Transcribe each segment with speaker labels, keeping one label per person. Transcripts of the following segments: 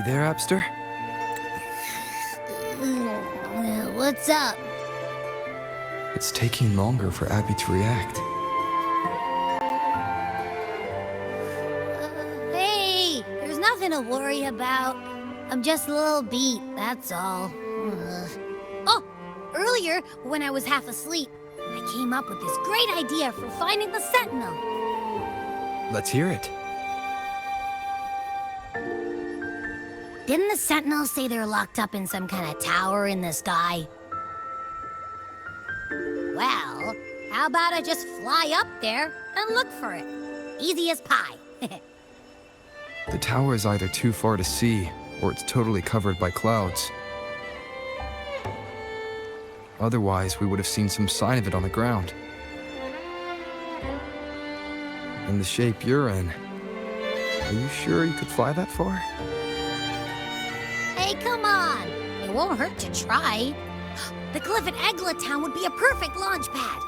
Speaker 1: there, Abster?
Speaker 2: What's up?
Speaker 1: It's taking longer for Abby to react.
Speaker 2: Hey, there's nothing to worry about. I'm just a little beat, that's all. Oh, earlier, when I was half asleep, I came up with this great idea for finding the Sentinel.
Speaker 1: Let's hear it.
Speaker 2: Didn't the Sentinel say they're locked up in some kind of tower in the sky? Well, how about I just fly up there and look for it? Easy as pie.
Speaker 1: The tower is either too far to see, or it's totally covered by clouds. Otherwise, we would have seen some sign of it on the ground. In the shape you're in, are you sure you could fly that far?
Speaker 2: Hey, come on! It won't hurt to try. The cliff at Eglet Town would be a perfect launch pad.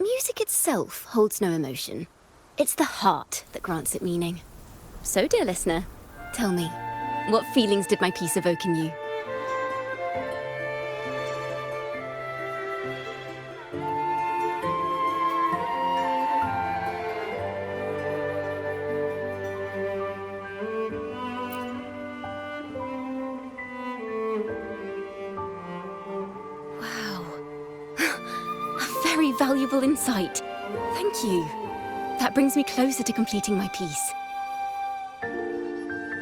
Speaker 3: Music itself holds no emotion. It's the heart that grants it meaning. So, dear listener, tell me, what feelings did my piece evoke in you? Very valuable insight. Thank you. That brings me closer to completing my piece.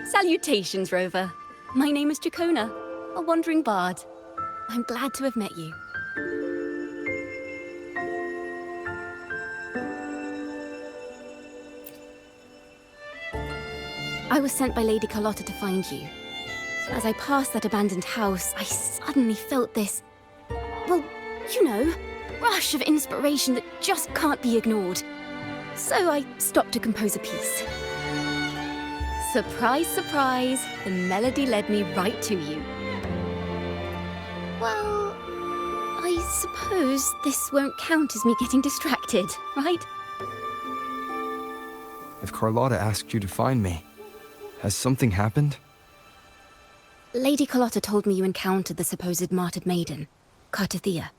Speaker 3: Salutations, Rover. My name is Jacona, a wandering bard. I'm glad to have met you. I was sent by Lady Carlotta to find you. As I passed that abandoned house, I suddenly felt this... well, you know... rush of inspiration that just can't be ignored. So I stopped to compose a piece. Surprise, surprise, the melody led me right to you. Well, I suppose this won't count as me getting distracted, right?
Speaker 1: If Carlotta asked you to find me, has something happened?
Speaker 3: Lady Carlotta told me you encountered the supposed martyred maiden, Cartathea.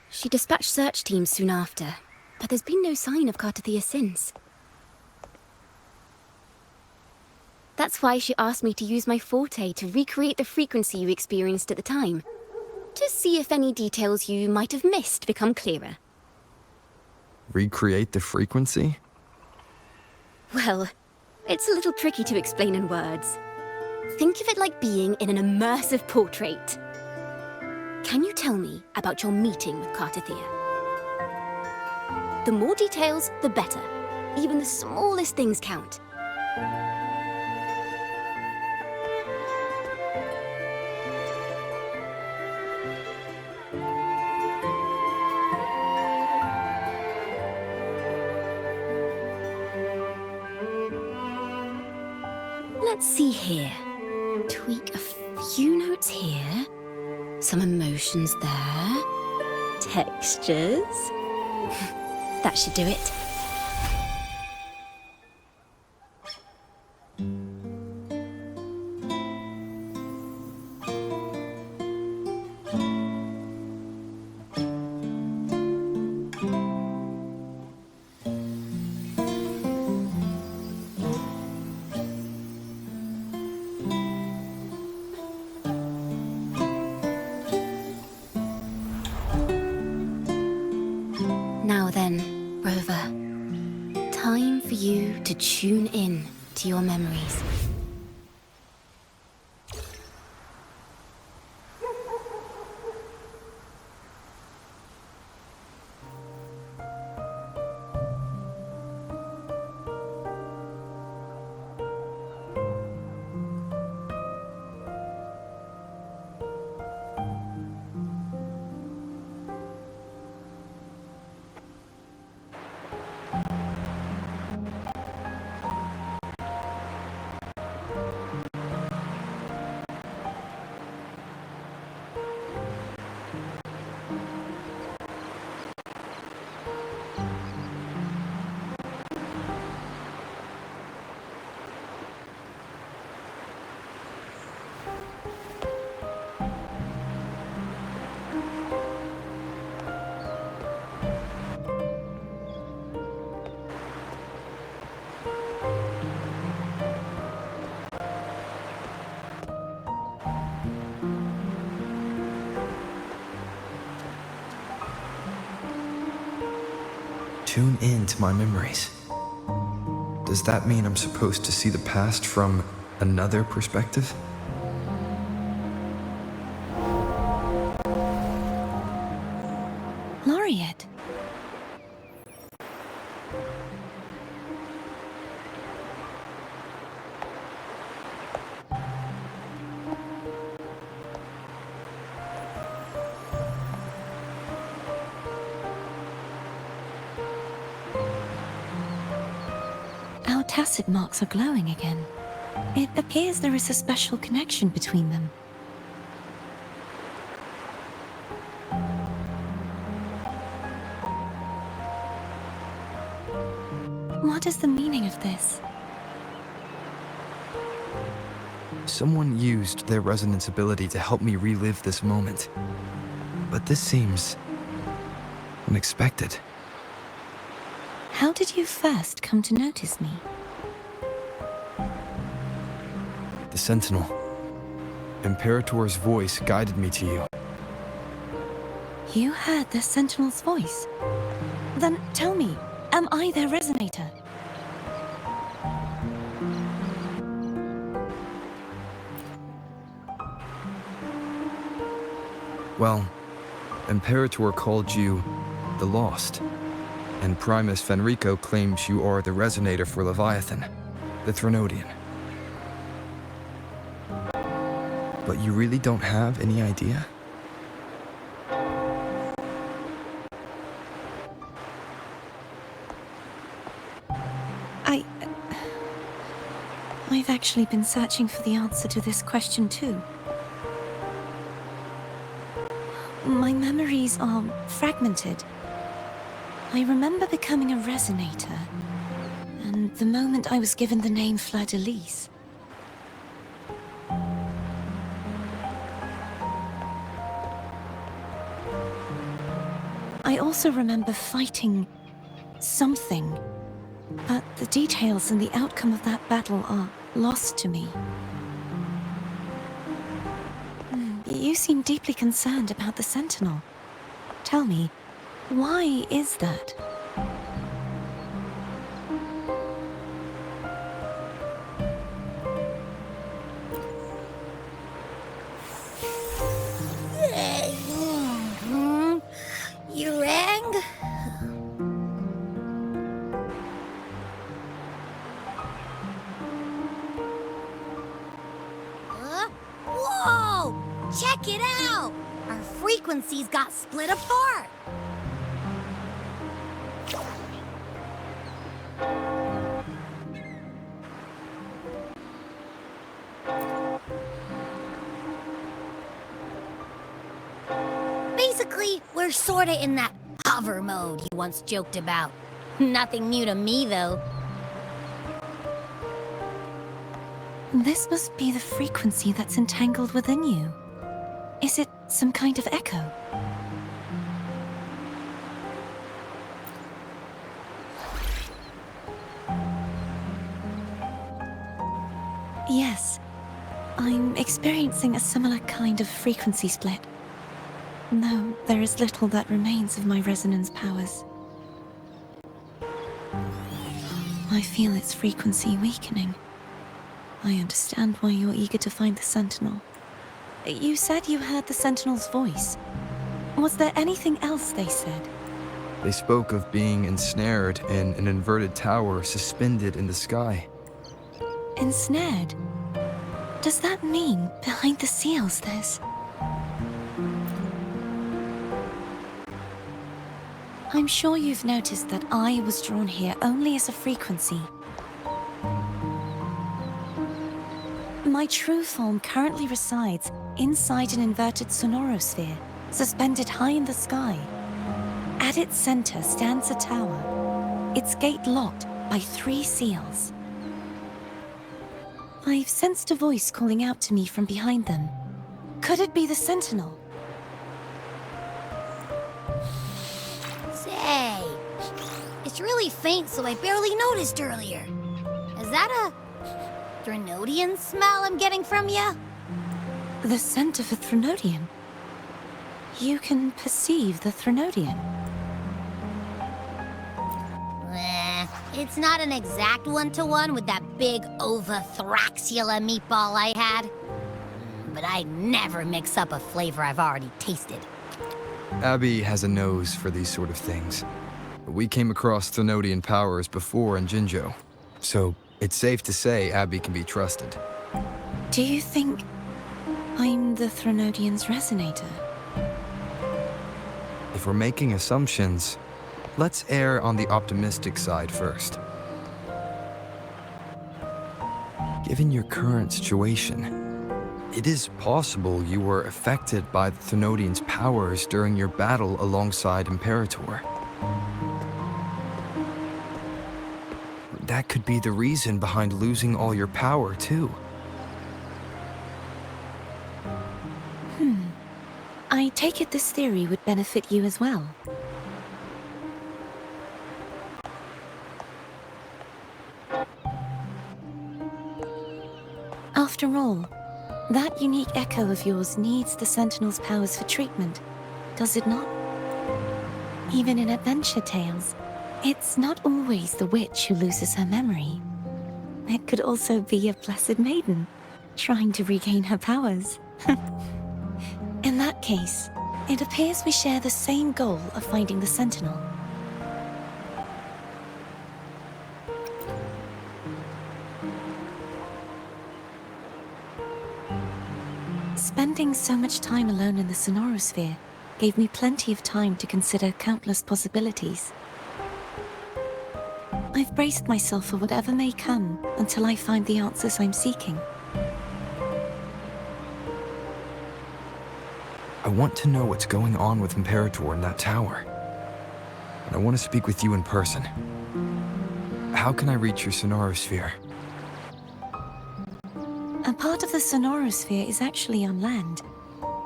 Speaker 3: She dispatched search teams soon after, but there's been no sign of Cartathea since. That's why she asked me to use my forte to recreate the frequency you experienced at the time, to see if any details you might have missed become clearer.
Speaker 1: Recreate the frequency?
Speaker 3: Well, it's a little tricky to explain in words. Think of it like being in an immersive portrait. Can you tell me about your meeting with Cartathea? The more details, the better. Even the smallest things count. Let's see here. Tweak a few notes here. Some emotions there. Textures. That should do it. Now then, Rover. memories.
Speaker 1: Tune in to my memories. Does that mean I'm supposed to see the past from another perspective?
Speaker 3: Laureate. Our tacit marks are glowing again. It appears there is a special connection between them. What is the meaning of this?
Speaker 1: Someone used their resonance ability to help me relive this moment. But this seems unexpected.
Speaker 3: How did you first come to notice me?
Speaker 1: The Sentinel. Imperator's voice guided me to you.
Speaker 3: You heard the Sentinel's voice? Then tell me, am I their resonator?
Speaker 1: Well, Imperator called you the Lost, and Primus Fenrico claims you are the resonator for Leviathan, the Threnodian. But you really don't have any idea?
Speaker 3: I've actually been searching for the answer to this question too. My memories are fragmented. I remember becoming a resonator, and the moment I was given the name Fleur-de-Lis. I also remember fighting something, but the details and the outcome of that battle are lost to me. You seem deeply concerned about the Sentinel. Tell me, why is that?
Speaker 2: You rang? Whoa! Check it out! Our frequencies got split apart! Basically, we're sorta in that hover mode you once joked about. Nothing new to me, though.
Speaker 3: This must be the frequency that's entangled within you. Is it some kind of echo? Yes, I'm experiencing a similar kind of frequency split. Though there is little that remains of my resonance powers. I feel its frequency weakening.
Speaker 4: I understand why you're eager to find the Sentinel. You said you heard the Sentinel's voice. Was there anything else they said?
Speaker 1: They spoke of being ensnared in an inverted tower suspended in the sky.
Speaker 4: Ensnared? Does that mean behind the seals there's... I'm sure you've noticed that I was drawn here only as a frequency. My true form currently resides inside an inverted sonorosphere, suspended high in the sky. At its center stands a tower, its gate locked by 3 seals. I've sensed a voice calling out to me from behind them. Could it be the Sentinel?
Speaker 2: Say, it's really faint, so I barely noticed earlier. Is that a Threnodian smell I'm getting from you?
Speaker 4: The scent of a Threnodian? You can perceive the Threnodian?
Speaker 2: It's not an exact one-to-one with that big Ovathraxula meatball I had. But I never mix up a flavor I've already tasted.
Speaker 1: Abby has a nose for these sort of things. We came across Threnodian powers before in Jinzhou, so it's safe to say Abby can be trusted.
Speaker 4: Do you think I'm the Threnodian's resonator?
Speaker 1: If we're making assumptions, let's err on the optimistic side first. Given your current situation, it is possible you were affected by the Threnodian's powers during your battle alongside Imperator. That could be the reason behind losing all your power, too.
Speaker 4: I take it this theory would benefit you as well. After all, that unique echo of yours needs the Sentinel's powers for treatment, does it not? Even in adventure tales, it's not always the witch who loses her memory. It could also be a blessed maiden, trying to regain her powers. In that case, it appears we share the same goal of finding the Sentinel. Spending so much time alone in the sonorosphere gave me plenty of time to consider countless possibilities. I've braced myself for whatever may come until I find the answers I'm seeking.
Speaker 1: I want to know what's going on with Imperator in that tower. And I want to speak with you in person. How can I reach your sonorosphere?
Speaker 4: A part of the sonorosphere is actually on land,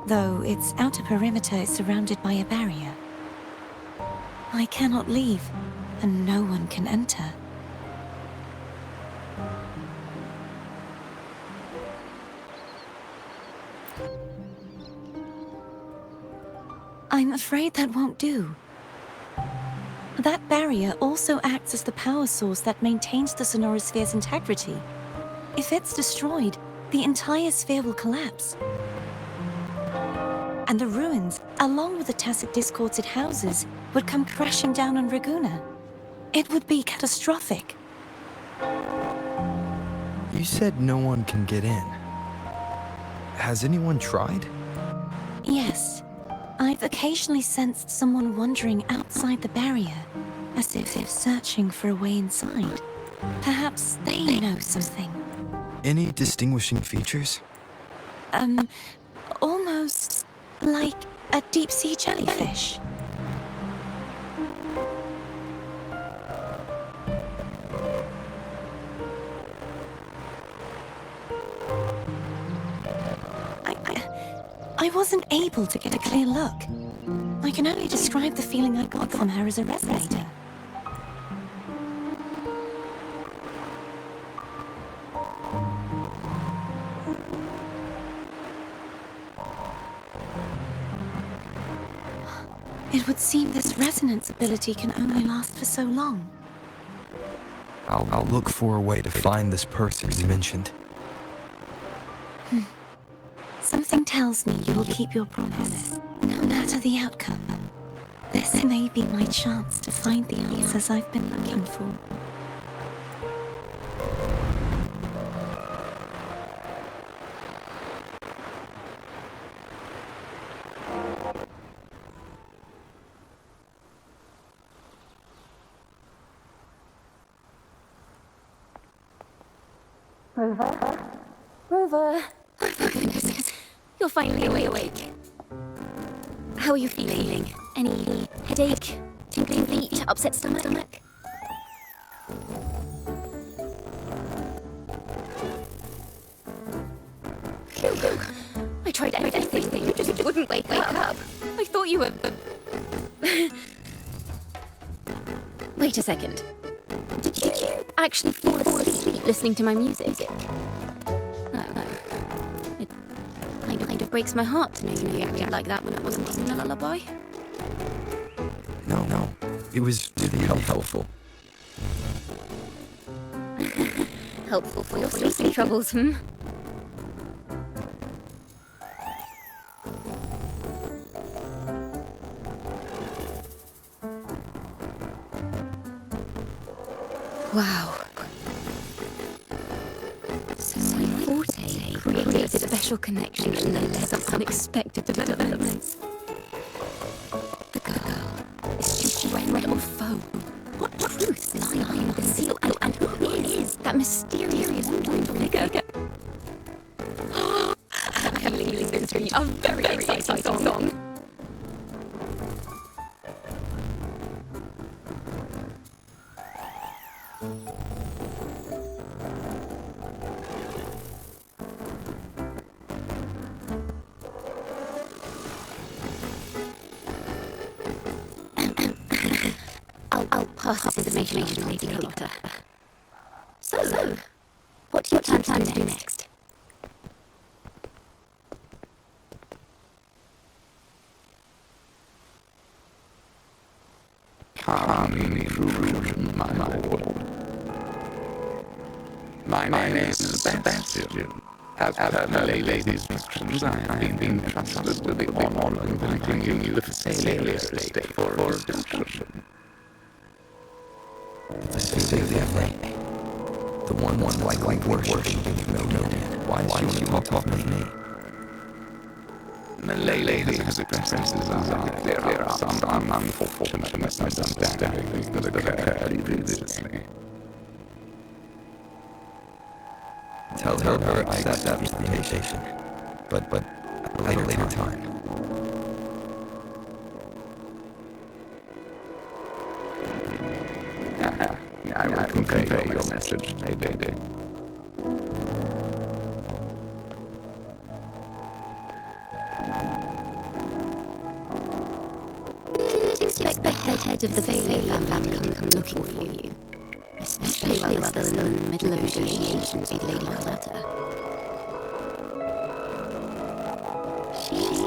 Speaker 4: though its outer perimeter is surrounded by a barrier. I cannot leave, and no one can enter. I'm afraid that won't do. That barrier also acts as the power source that maintains the sonorosphere's integrity. If it's destroyed, the entire sphere will collapse. And the ruins, along with the tacit discords it houses, would come crashing down on Raguna. It would be catastrophic.
Speaker 1: You said no one can get in. Has anyone tried?
Speaker 4: Yes. I've occasionally sensed someone wandering outside the barrier, as if they're searching for a way inside. Perhaps they know something.
Speaker 1: Any distinguishing features?
Speaker 4: Almost like a deep-sea jellyfish. I wasn't able to get a clear look. I can only describe the feeling I got from her as a resonator. It would seem this resonance ability can only last for so long.
Speaker 1: I'll look for a way to find this person you mentioned.
Speaker 4: Something tells me you will keep your promise, no matter the outcome. This may be my chance to find the answers I've been looking for.
Speaker 3: Rover! Oh my goodness, you're finally awake. How are you feeling? Any headache, tingling feet, upset stomach? Hugo, I tried everything, you just wouldn't wake up. I thought you were... Wait a second. Did you actually fall asleep listening to my music? No. It kind of breaks my heart to know you reacted like that when I wasn't singing a lullaby.
Speaker 1: No. It was really helpful.
Speaker 3: Helpful for your sleeping troubles, hmm? Wow. So Forte created a special connection and led to some unexpected developments. The girl, is she friend or foe? What truths lie behind the seal? And who is that mysterious blue figure? I'm feeling this is going to be a very exciting song. I'll pass this information on to Lady Carlotta. So, what do you plan to do next?
Speaker 5: Harmony fruition, my lord. My name is Sebastian. As per my lady's instructions, I have been entrusted with the honor of bringing you the Phasalia estate for redemption.
Speaker 1: The Phasalia lady. The one likely worshipping no dead. Why is she talking to me?
Speaker 5: The lady has expressed a desire. There are some unfortunate misunderstandings that occurred previously.
Speaker 1: Tell her I accept the invitation, but at a later time.
Speaker 5: I will convey your message, lady.
Speaker 3: Expect the head of the Phasalia family to come looking for you. Especially while others are in the middle of negotiations with Lady Carlotta.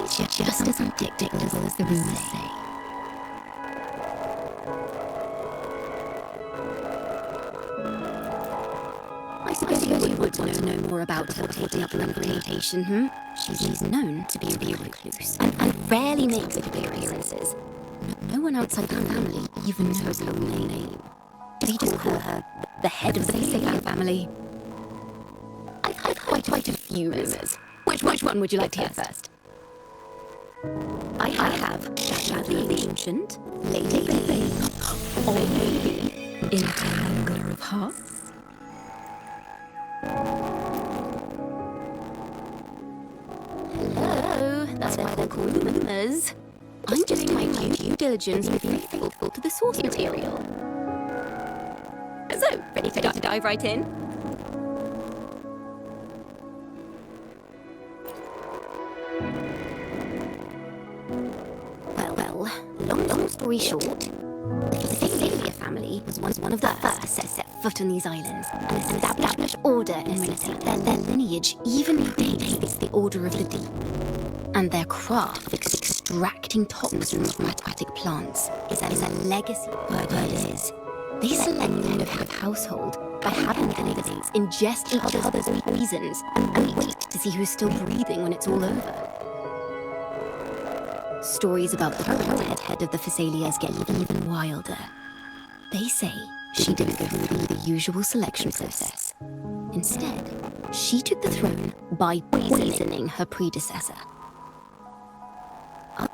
Speaker 3: She's just as unpredictable as the rumors say. I suppose you would want to know more about her taking up the invitation, hmm? She's known to be a recluse and rarely makes appearances. No one outside the family even knows her real name. They just call her the head of the Phasalia family. I've heard quite a few rumors. Which one would you like to hear first? I have Shasha the Ancient, Lady Bane, or maybe Interlonger of Hearts. Hello, that's why they're called rumors. I'm just doing my due diligence and being faithful to the source material. So, ready to dive right in? Well, long story short, the Phasalia family was one of the first to set foot on these islands and establish order in a city. Their lineage even predates the Order of the Deep. And their craft of extracting toxins from aquatic plants is a legacy. Word is, they select the head of household by having candidates ingest each other's poisons and wait to see who's still breathing when it's all over. Stories about the current head of the Phasaelias get even wilder. They say she didn't go through the usual selection process. Instead, she took the throne by poisoning her predecessor.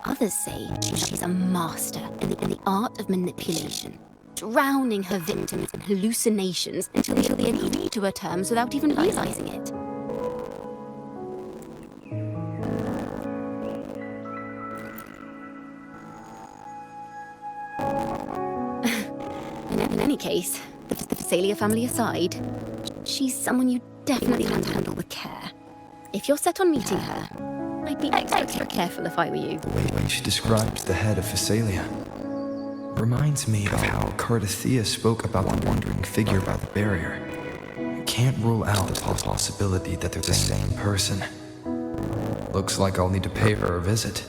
Speaker 3: Others say she's a master in the art of manipulation, drowning her victims in hallucinations until they agree to her terms without even realizing it. In any case, the Phasalia family aside, she's someone you definitely have to handle with care. If you're set on meeting her, I'd be extra careful if I were you.
Speaker 1: The way she describes the head of Phasalia reminds me of how Cardathea spoke about the wandering figure by the barrier. I can't rule out the possibility that they're the same person. Looks like I'll need to pay her a visit.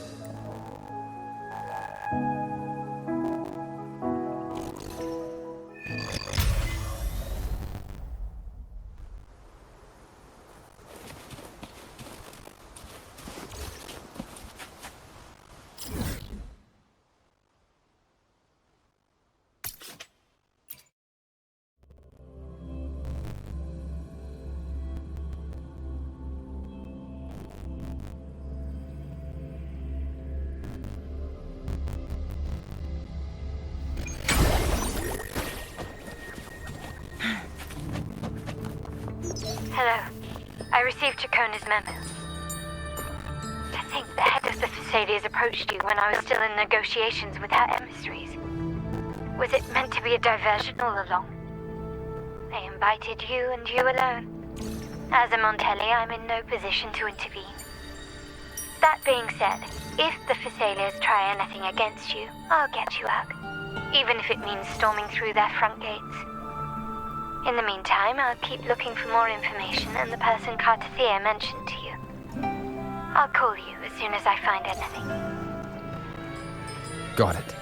Speaker 6: Hello. I received Chacona's memo. To think the head of the Phasalias approached you when I was still in negotiations with her emissaries. Was it meant to be a diversion all along? They invited you and you alone. As a Montelli, I'm in no position to intervene. That being said, if the Phasalias try anything against you, I'll get you out. Even if it means storming through their front gates. In the meantime, I'll keep looking for more information and the person Cardathea mentioned to you. I'll call you as soon as I find anything.
Speaker 1: Got it.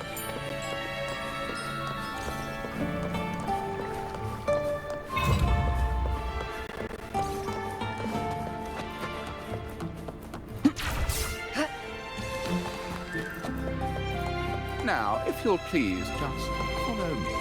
Speaker 5: Now, if you'll please just follow me.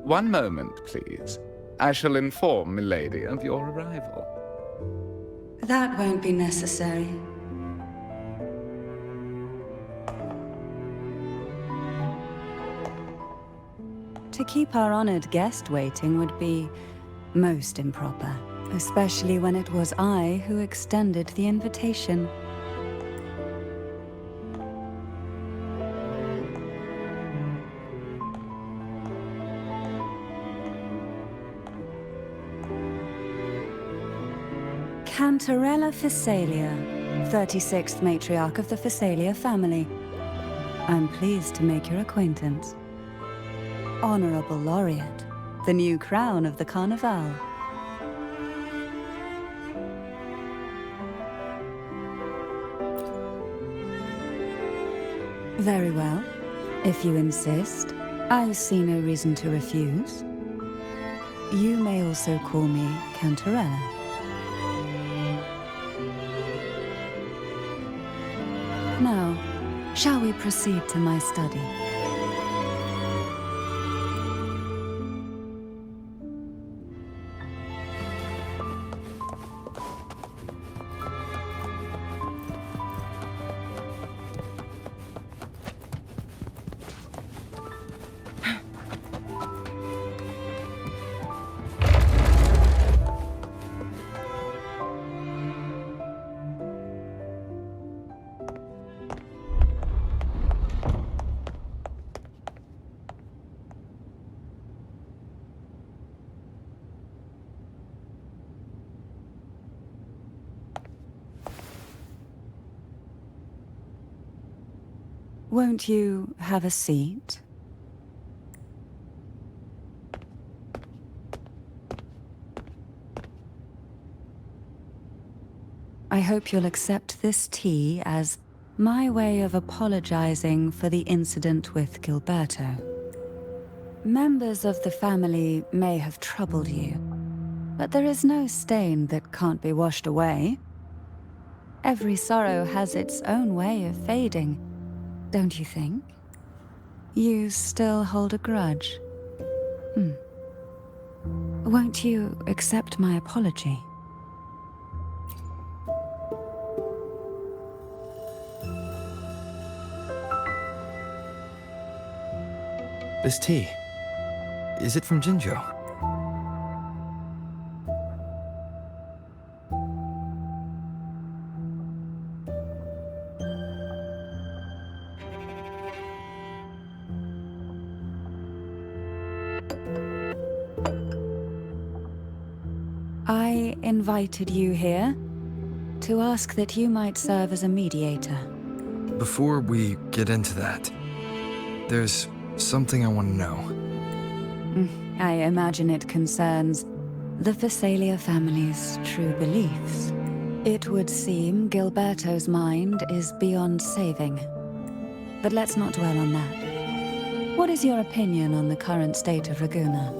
Speaker 5: One moment, please. I shall inform Milady of your arrival.
Speaker 7: That won't be necessary. To keep our honored guest waiting would be most improper, especially when it was I who extended the invitation. Cantarella Phasalia, 36th matriarch of the Phasalia family. I'm pleased to make your acquaintance. Honorable Laureate, the new crown of the Carnival. Very well. If you insist, I see no reason to refuse. You may also call me Cantarella. Now, shall we proceed to my study? Won't you have a seat? I hope you'll accept this tea as my way of apologizing for the incident with Gilberto. Members of the family may have troubled you, but there is no stain that can't be washed away. Every sorrow has its own way of fading, don't you think? You still hold a grudge? Won't you accept my apology?
Speaker 1: This tea, is it from Jinjo?
Speaker 7: I invited you here to ask that you might serve as a mediator.
Speaker 1: Before we get into that, there's something I want to know.
Speaker 7: I imagine it concerns the Phasalia family's true beliefs. It would seem Gilberto's mind is beyond saving. But let's not dwell on that. What is your opinion on the current state of Raguna?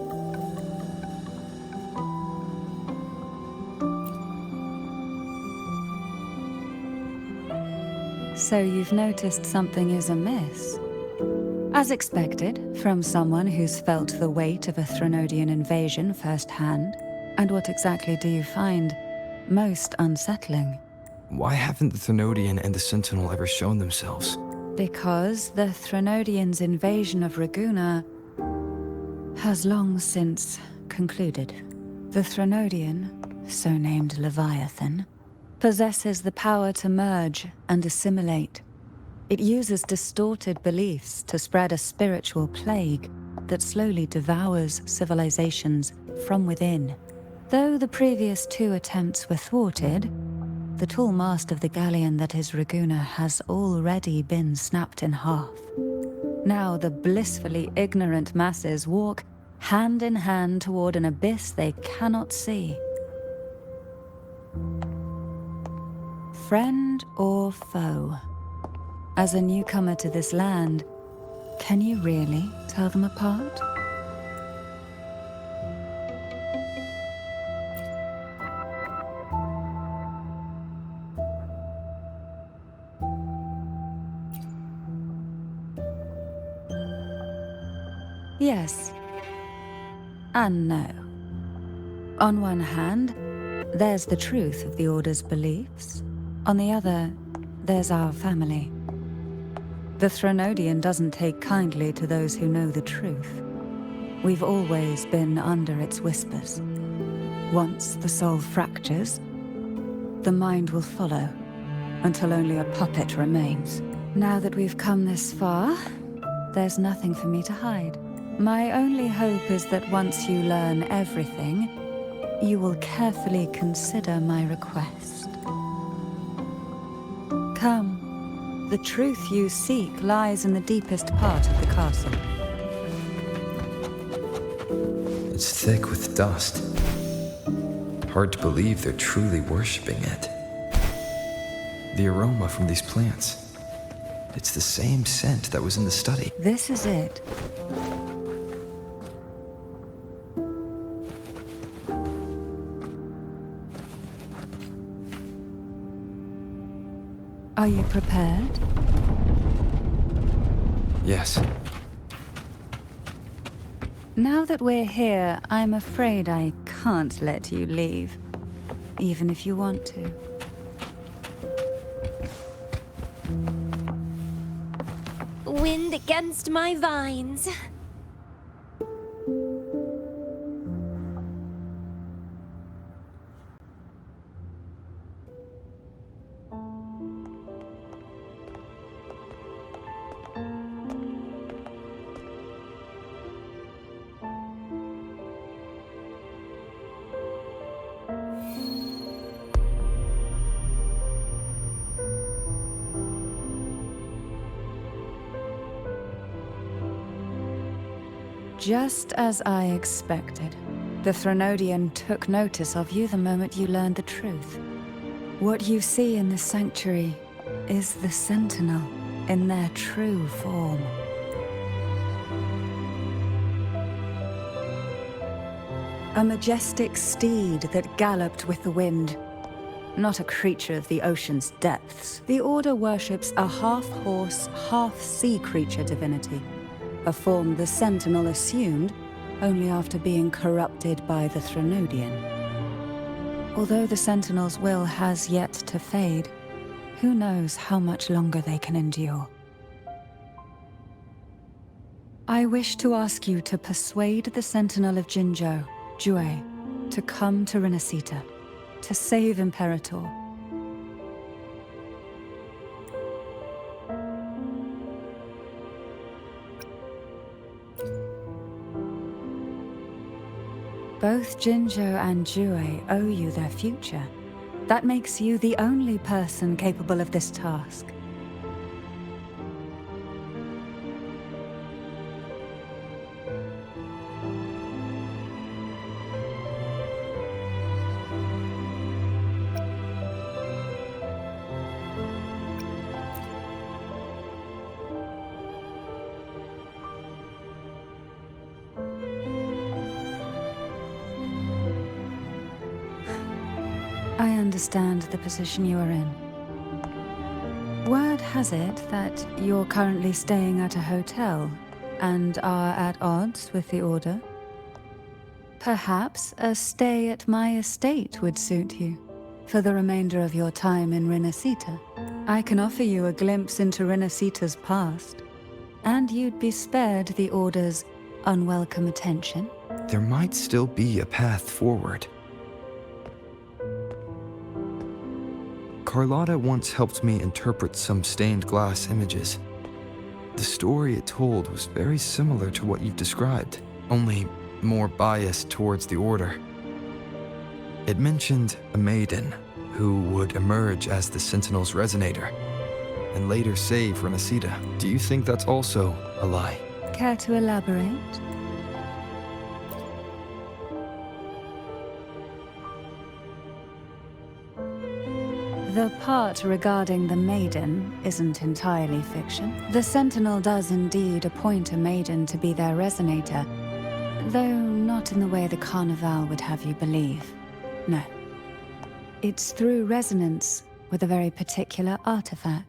Speaker 7: So you've noticed something is amiss? As expected, from someone who's felt the weight of a Threnodian invasion firsthand. And what exactly do you find most unsettling?
Speaker 1: Why haven't the Threnodian and the Sentinel ever shown themselves?
Speaker 7: Because the Threnodians' invasion of Raguna has long since concluded. The Threnodian, so named Leviathan, possesses the power to merge and assimilate. It uses distorted beliefs to spread a spiritual plague that slowly devours civilizations from within. Though the previous two attempts were thwarted, the tall mast of the galleon that is Raguna has already been snapped in half. Now the blissfully ignorant masses walk hand in hand toward an abyss they cannot see. Friend or foe? As a newcomer to this land, can you really tell them apart? Yes. And no. On one hand, there's the truth of the Order's beliefs. On the other, there's our family. The Threnodian doesn't take kindly to those who know the truth. We've always been under its whispers. Once the soul fractures, the mind will follow, until only a puppet remains. Now that we've come this far, there's nothing for me to hide. My only hope is that once you learn everything, you will carefully consider my request. Come. The truth you seek lies in the deepest part of the castle.
Speaker 1: It's thick with dust. Hard to believe they're truly worshipping it. The aroma from these plants. It's the same scent that was in the study.
Speaker 7: This is it. Are you prepared?
Speaker 1: Yes.
Speaker 7: Now that we're here, I'm afraid I can't let you leave. Even if you want to.
Speaker 3: Wind against my vines.
Speaker 7: Just as I expected. The Threnodian took notice of you the moment you learned the truth. What you see in the sanctuary is the Sentinel in their true form. A majestic steed that galloped with the wind. Not a creature of the ocean's depths. The Order worships a half-horse, half-sea creature divinity, a form the Sentinel assumed only after being corrupted by the Threnodian. Although the Sentinel's will has yet to fade, who knows how much longer they can endure. I wish to ask you to persuade the Sentinel of Jinzhou, Jue, to come to Renacita, to save Imperator. Both Jinzhou and Jue owe you their future. That makes you the only person capable of this task. I understand the position you are in. Word has it that you're currently staying at a hotel and are at odds with the Order. Perhaps a stay at my estate would suit you for the remainder of your time in Renacita. I can offer you a glimpse into Renacita's past, and you'd be spared the Order's unwelcome attention.
Speaker 1: There might still be a path forward. Carlotta once helped me interpret some stained glass images. The story it told was very similar to what you've described, only more biased towards the Order. It mentioned a maiden who would emerge as the Sentinel's resonator and later save Renacita. Do you think that's also a lie?
Speaker 7: Care to elaborate? The part regarding the maiden isn't entirely fiction. The Sentinel does indeed appoint a maiden to be their resonator, though not in the way the Carnival would have you believe. No. It's through resonance with a very particular artifact.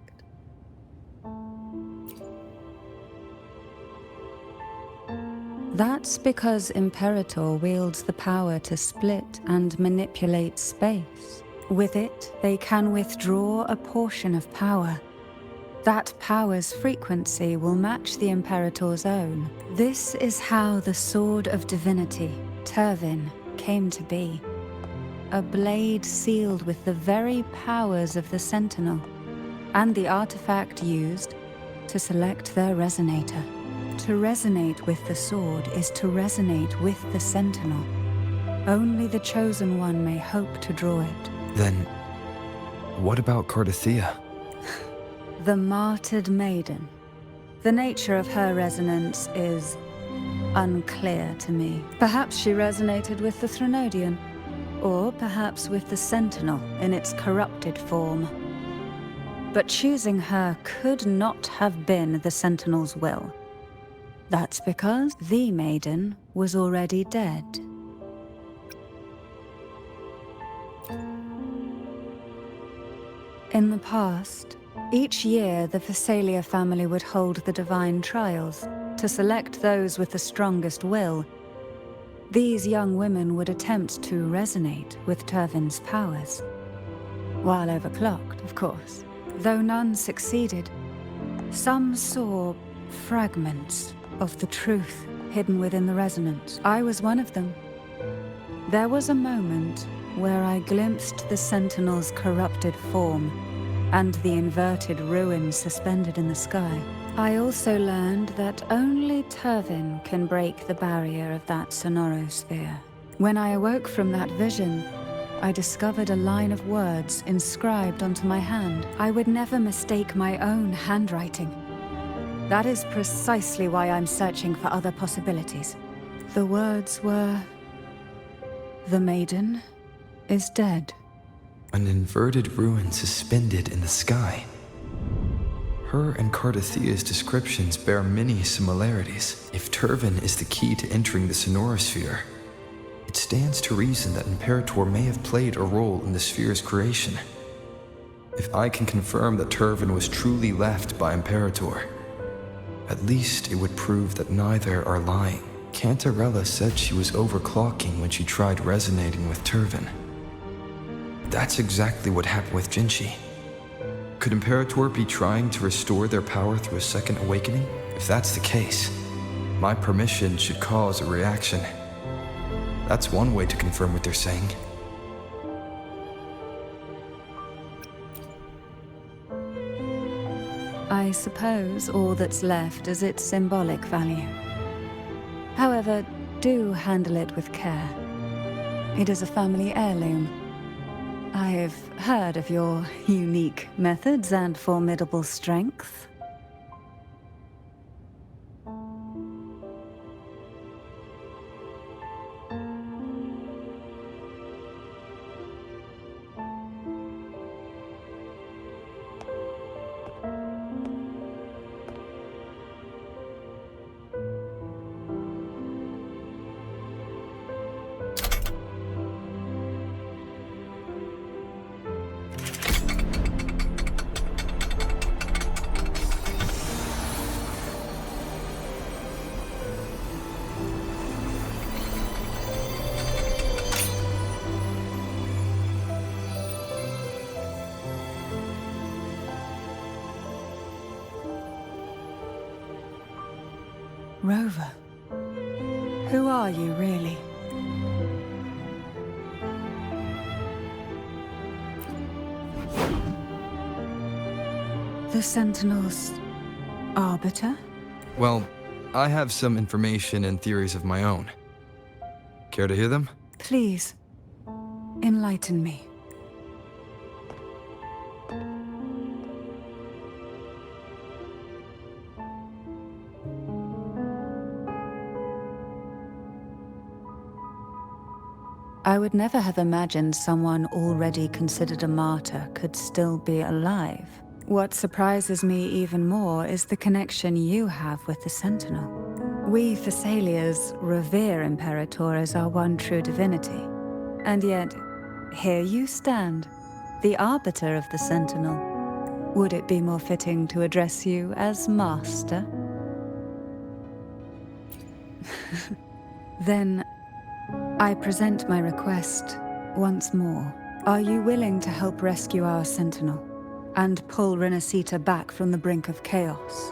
Speaker 7: That's because Imperator wields the power to split and manipulate space. With it, they can withdraw a portion of power. That power's frequency will match the Imperator's own. This is how the Sword of Divinity, Turvin, came to be. A blade sealed with the very powers of the Sentinel, and the artifact used to select their resonator. To resonate with the sword is to resonate with the Sentinel. Only the Chosen One may hope to draw it.
Speaker 1: Then, what about Cardathea?
Speaker 7: The martyred maiden. The nature of her resonance is unclear to me. Perhaps she resonated with the Threnodian, or perhaps with the Sentinel in its corrupted form. But choosing her could not have been the Sentinel's will. That's because the maiden was already dead. In the past, each year the Phasalia family would hold the divine trials to select those with the strongest will. These young women would attempt to resonate with Turvin's powers. While overclocked, of course. Though none succeeded, some saw fragments of the truth hidden within the resonance. I was one of them. There was a moment where I glimpsed the Sentinel's corrupted form and the inverted ruins suspended in the sky. I also learned that only Turvin can break the barrier of that sonorosphere. When I awoke from that vision, I discovered a line of words inscribed onto my hand. I would never mistake my own handwriting. That is precisely why I'm searching for other possibilities. The words were, "The maiden is dead."
Speaker 1: An inverted ruin suspended in the sky. Her and Cardathea's descriptions bear many similarities. If Turvin is the key to entering the Sonorosphere, it stands to reason that Imperator may have played a role in the sphere's creation. If I can confirm that Turvin was truly left by Imperator, at least it would prove that neither are lying. Cantarella said she was overclocking when she tried resonating with Turvin. That's exactly what happened with Jinchi. Could Imperator be trying to restore their power through a second awakening? If that's the case, my permission should cause a reaction. That's one way to confirm what they're saying.
Speaker 7: I suppose all that's left is its symbolic value. However, do handle it with care. It is a family heirloom. I've heard of your unique methods and formidable strength. Rover, who are you really? The Sentinel's arbiter?
Speaker 1: Well, I have some information and theories of my own. Care to hear them?
Speaker 7: Please, enlighten me. I would never have imagined someone already considered a martyr could still be alive. What surprises me even more is the connection you have with the Sentinel. We Thessalians revere Imperator as our one true divinity. And yet, here you stand, the arbiter of the Sentinel. Would it be more fitting to address you as Master? Then, I present my request once more. Are you willing to help rescue our Sentinel and pull Renacita back from the brink of chaos?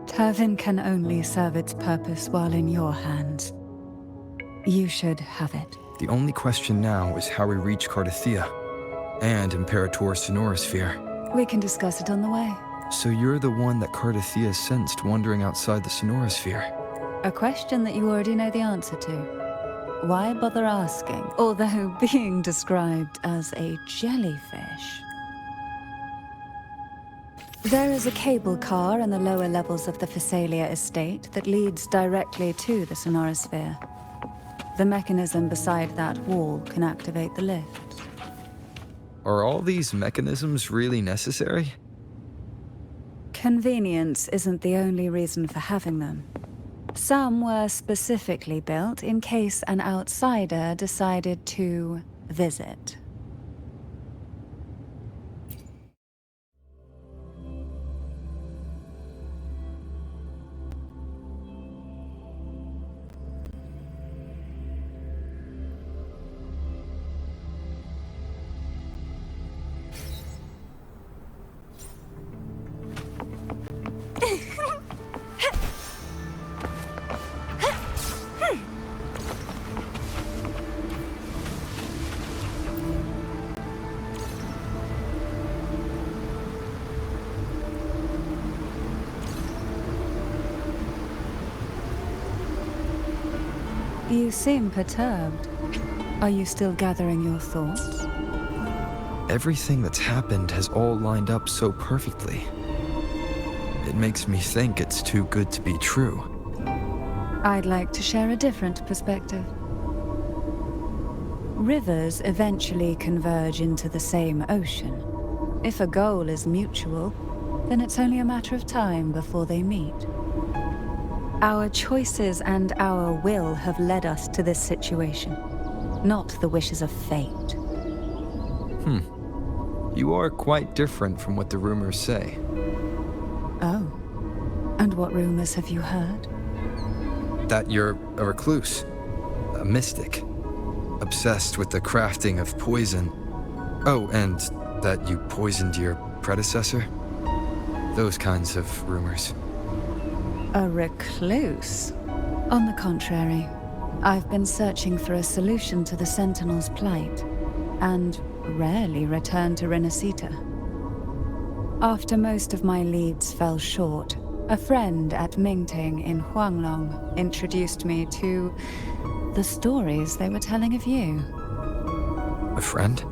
Speaker 7: Turvin can only serve its purpose while in your hands. You should have it.
Speaker 1: The only question now is how we reach Cardathea and Imperator's Sonorosphere.
Speaker 7: We can discuss it on the way.
Speaker 1: So you're the one that Cardathea sensed wandering outside the Sonorosphere.
Speaker 7: A question that you already know the answer to. Why bother asking? Although being described as a jellyfish. There is a cable car in the lower levels of the Phasalia estate that leads directly to the Sonorosphere. The mechanism beside that wall can activate the lift.
Speaker 1: Are all these mechanisms really necessary?
Speaker 7: Convenience isn't the only reason for having them. Some were specifically built in case an outsider decided to visit. You seem perturbed. Are you still gathering your thoughts?
Speaker 1: Everything that's happened has all lined up so perfectly. It makes me think it's too good to be true.
Speaker 7: I'd like to share a different perspective. Rivers eventually converge into the same ocean. If a goal is mutual, then it's only a matter of time before they meet. Our choices and our will have led us to this situation, not the wishes of fate.
Speaker 1: You are quite different from what the rumors say.
Speaker 7: Oh. And what rumors have you heard?
Speaker 1: That you're a recluse, a mystic, obsessed with the crafting of poison. Oh, and that you poisoned your predecessor? Those kinds of rumors.
Speaker 7: A recluse? On the contrary, I've been searching for a solution to the Sentinel's plight, and rarely return to Renacita. After most of my leads fell short, a friend at Mingting in Huanglong introduced me to the stories they were telling of you.
Speaker 1: A friend?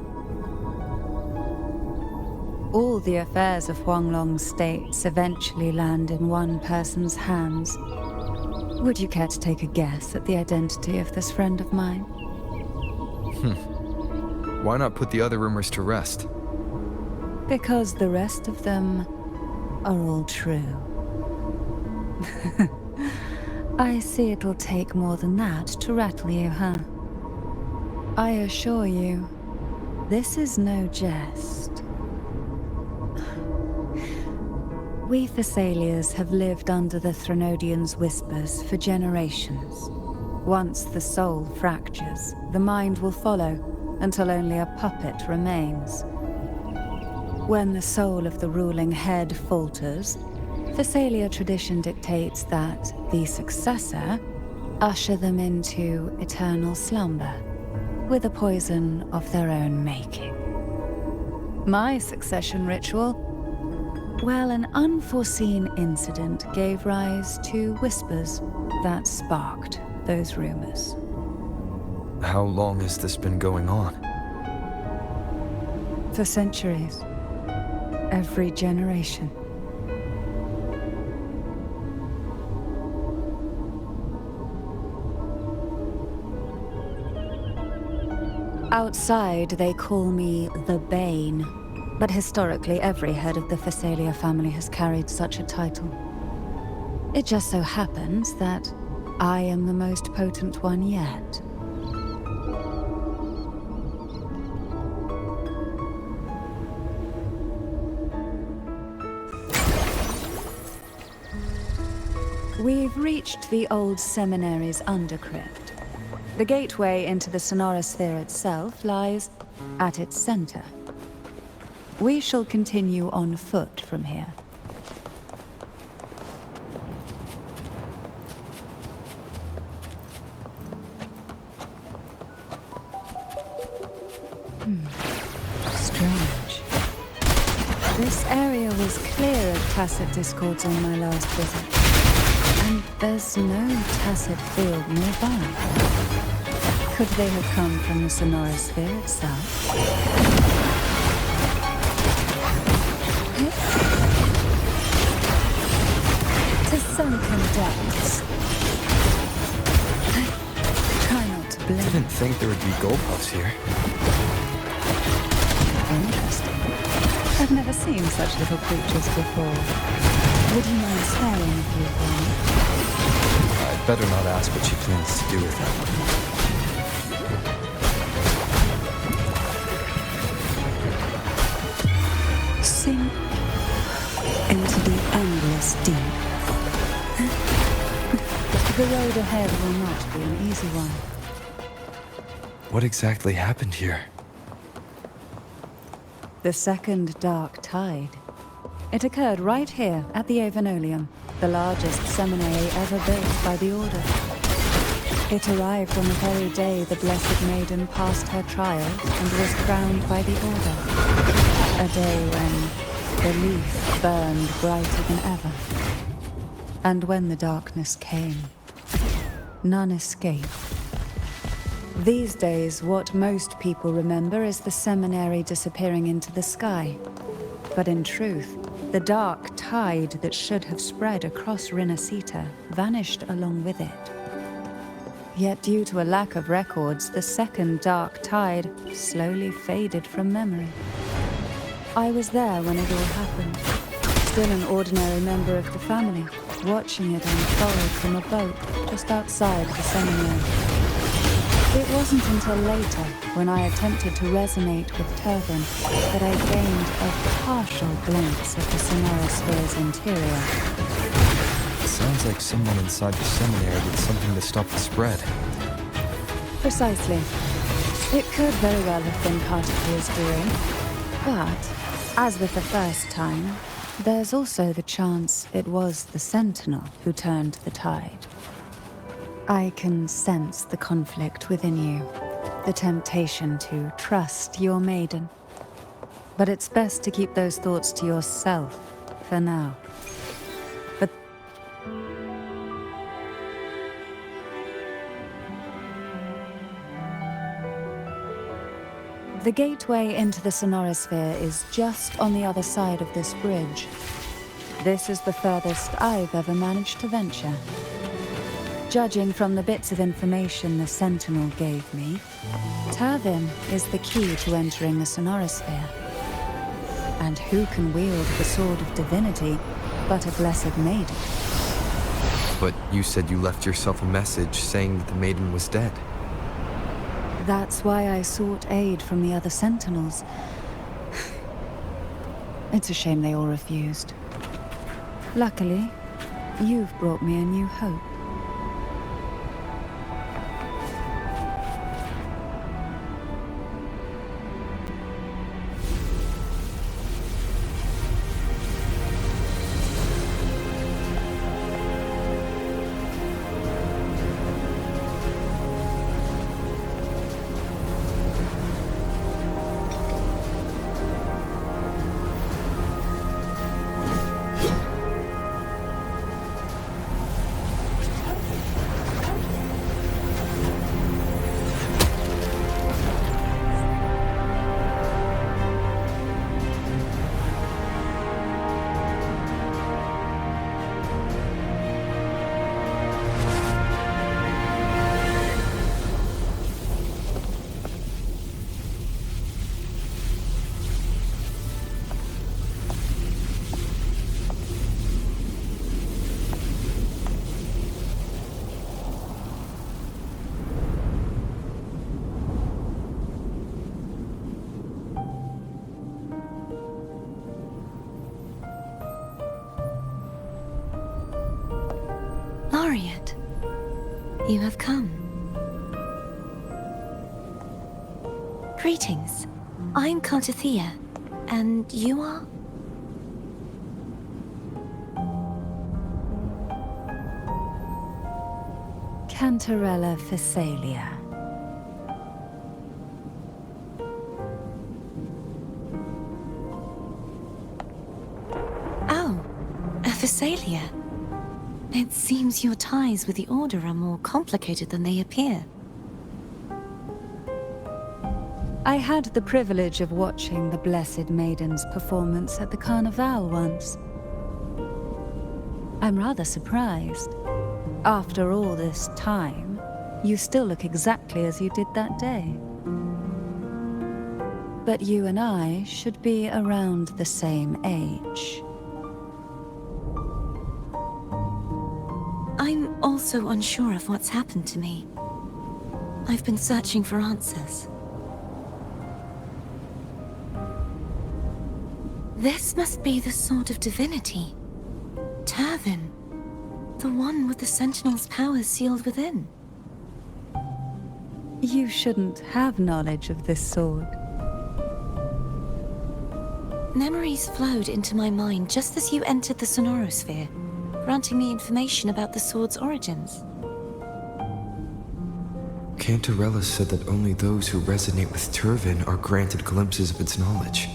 Speaker 7: All the affairs of Huanglong states eventually land in one person's hands. Would you care to take a guess at the identity of this friend of mine?
Speaker 1: Why not put the other rumors to rest?
Speaker 7: Because the rest of them are all true. I see it'll take more than that to rattle you, huh? I assure you, this is no jest. We Thessalians have lived under the Threnodians' whispers for generations. Once the soul fractures, the mind will follow, until only a puppet remains. When the soul of the ruling head falters, Thessalia tradition dictates that the successor usher them into eternal slumber, with a poison of their own making. My succession ritual? Well, an unforeseen incident gave rise to whispers that sparked those rumors.
Speaker 1: How long has this been going on?
Speaker 7: For centuries. Every generation. Outside, they call me the Bane, but historically every head of the Thessalia family has carried such a title. It just so happens that I am the most potent one yet. We've reached the old seminary's undercrypt. The gateway into the Sonora Sphere itself lies at its center. We shall continue on foot from here. Strange. This area was clear of tacit discords on my last visit. And there's no tacit field nearby. Could they have come from the Sonora Sphere itself? To sunken depths. Try not to blink.
Speaker 1: I didn't think there would be gold puffs here.
Speaker 7: Interesting. I've never seen such little creatures before. Would you mind sparing a few for me?
Speaker 1: I'd better not ask what she plans to do with them.
Speaker 7: Sink into the endless deep. The road ahead will not be an easy one.
Speaker 1: What exactly happened here?
Speaker 7: The second dark tide. It occurred right here at the Avenolium, the largest seminary ever built by the Order. It arrived on the very day the Blessed Maiden passed her trial and was crowned by the Order. A day when the leaf burned brighter than ever. And when the darkness came, none escaped. These days, what most people remember is the seminary disappearing into the sky. But in truth, the dark tide that should have spread across Rinascita vanished along with it. Yet due to a lack of records, the second dark tide slowly faded from memory. I was there when it all happened, still an ordinary member of the family, watching it unfold from a boat just outside the seminary. It wasn't until later, when I attempted to resonate with Turvin, that I gained a partial glimpse of the Sonorosphere's interior.
Speaker 1: It sounds like someone inside the seminary did something to stop the spread.
Speaker 7: Precisely. It could very well have been Cartifia's doing. But, as with the first time, there's also the chance it was the Sentinel who turned the tide. I can sense the conflict within you, the temptation to trust your maiden. But it's best to keep those thoughts to yourself for now. But the gateway into the Sonorosphere is just on the other side of this bridge. This is the furthest I've ever managed to venture. Judging from the bits of information the Sentinel gave me, Turvin is the key to entering the Sonorosphere. And who can wield the Sword of Divinity but a blessed maiden?
Speaker 1: But you said you left yourself a message saying that the maiden was dead.
Speaker 7: That's why I sought aid from the other Sentinels. It's a shame they all refused. Luckily, you've brought me a new hope.
Speaker 4: Laureate, you have come. Greetings. I'm Cartithia, and you are?
Speaker 7: Cantarella Physalia.
Speaker 4: Oh, a Physalia. It seems your ties with the Order are more complicated than they appear.
Speaker 7: I had the privilege of watching the Blessed Maiden's performance at the Carnival once. I'm rather surprised. After all this time, you still look exactly as you did that day. But you and I should be around the same age.
Speaker 4: I'm also unsure of what's happened to me. I've been searching for answers. This must be the Sword of Divinity. Turvin. The one with the Sentinel's powers sealed within.
Speaker 7: You shouldn't have knowledge of this sword.
Speaker 4: Memories flowed into my mind just as you entered the Sonorosphere, granting me information about the sword's origins.
Speaker 1: Cantarella said that only those who resonate with Turvin are granted glimpses of its knowledge.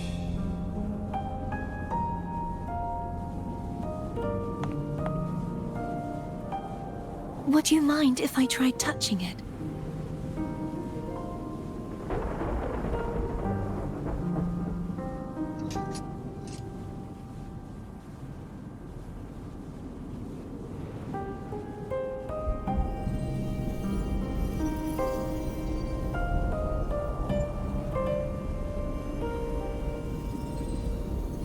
Speaker 4: Would you mind if I tried touching it?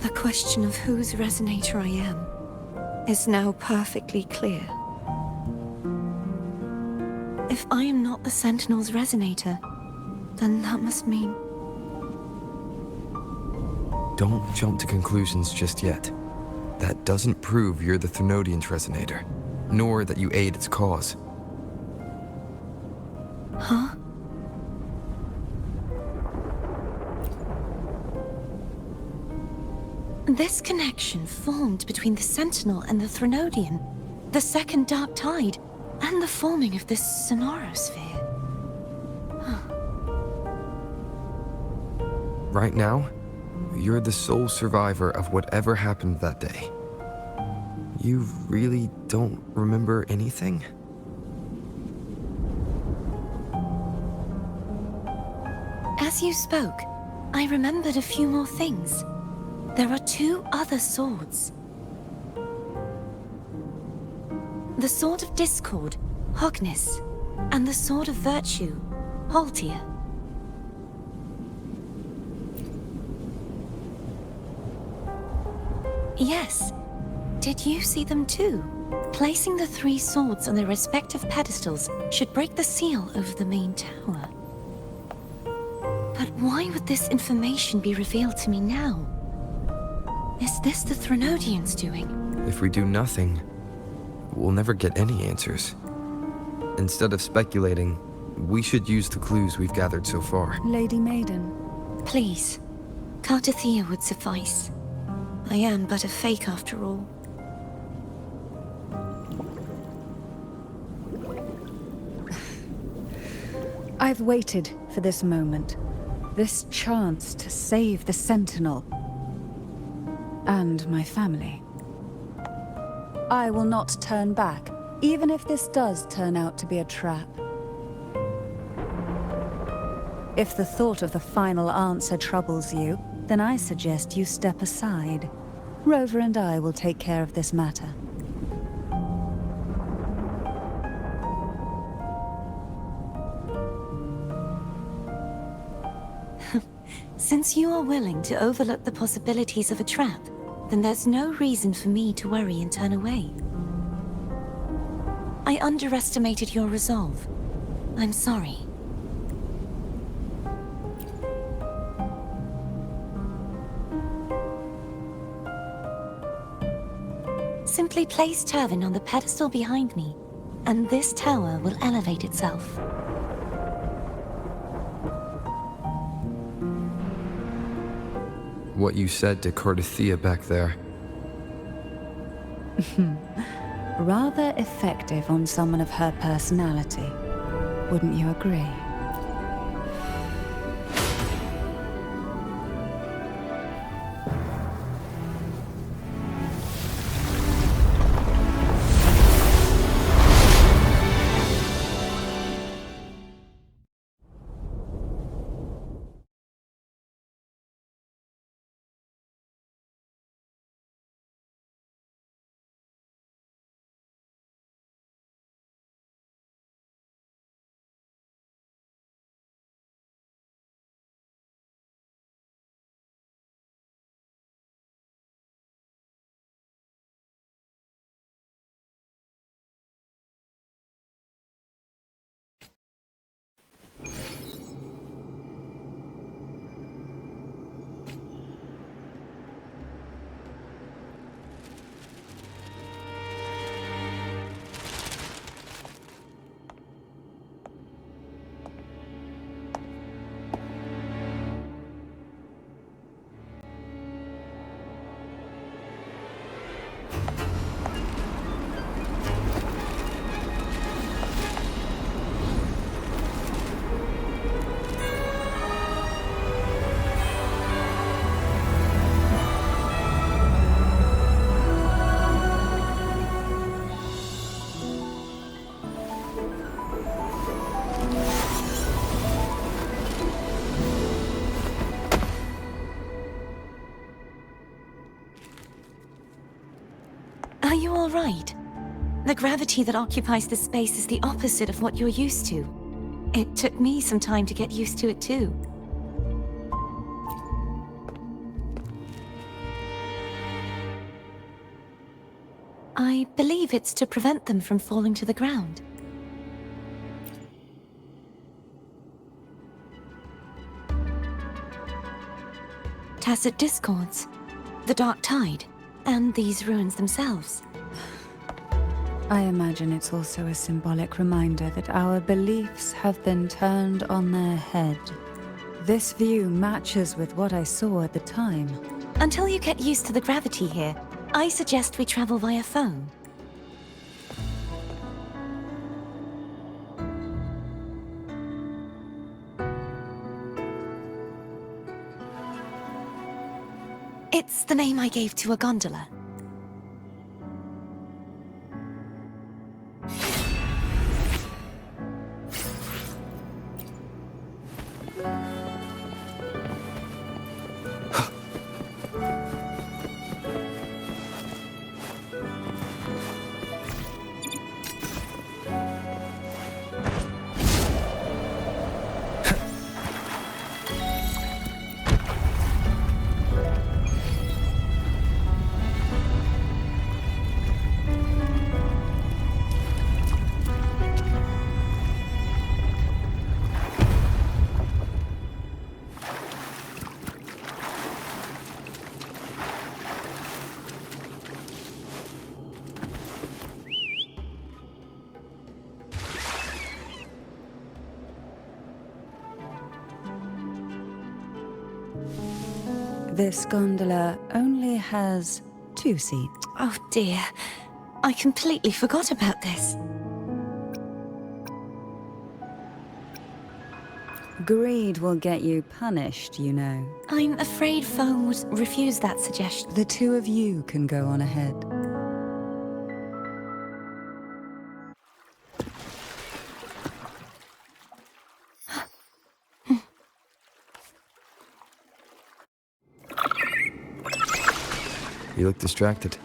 Speaker 4: The question of whose resonator I am is now perfectly clear. If I am not the Sentinel's resonator, then that must mean...
Speaker 1: Don't jump to conclusions just yet. That doesn't prove you're the Thenodian's resonator, nor that you aid its cause.
Speaker 4: Huh? This connection formed between the Sentinel and the Thenodian, the second Dark Tide, and the forming of this sonorosphere.
Speaker 1: Right now, you're the sole survivor of whatever happened that day. You really don't remember anything?
Speaker 4: As you spoke, I remembered a few more things. There are 2 other swords. The Sword of Discord, Hognis, and the Sword of Virtue, Haltia. Yes. Did you see them too? Placing the 3 swords on their respective pedestals should break the seal over the main tower. But why would this information be revealed to me now? Is this the Thenodian's doing?
Speaker 1: If we do nothing, we'll never get any answers. Instead of speculating, we should use the clues we've gathered so far.
Speaker 7: Lady Maiden.
Speaker 4: Please. Cartathea would suffice. I am but a fake after all.
Speaker 7: I've waited for this moment. This chance to save the Sentinel. And my family. I will not turn back, even if this does turn out to be a trap. If the thought of the final answer troubles you, then I suggest you step aside. Rover and I will take care of this matter.
Speaker 4: Since you are willing to overlook the possibilities of a trap, then there's no reason for me to worry and turn away. I underestimated your resolve. I'm sorry. Simply place Turvin on the pedestal behind me, and this tower will elevate itself.
Speaker 1: What you said to Cartathea back there.
Speaker 7: Rather effective on someone of her personality. Wouldn't you agree?
Speaker 4: Are you all right? The gravity that occupies this space is the opposite of what you're used to. It took me some time to get used to it too. I believe it's to prevent them from falling to the ground. Tacit discords, the Dark Tide, and these ruins themselves.
Speaker 7: I imagine it's also a symbolic reminder that our beliefs have been turned on their head. This view matches with what I saw at the time.
Speaker 4: Until you get used to the gravity here, I suggest we travel via phone. It's the name I gave to a gondola.
Speaker 7: This gondola only has 2 seats.
Speaker 4: Oh dear, I completely forgot about this.
Speaker 7: Greed will get you punished, you know.
Speaker 4: I'm afraid phone would refuse that suggestion.
Speaker 7: The 2 of you can go on ahead.
Speaker 1: You look distracted.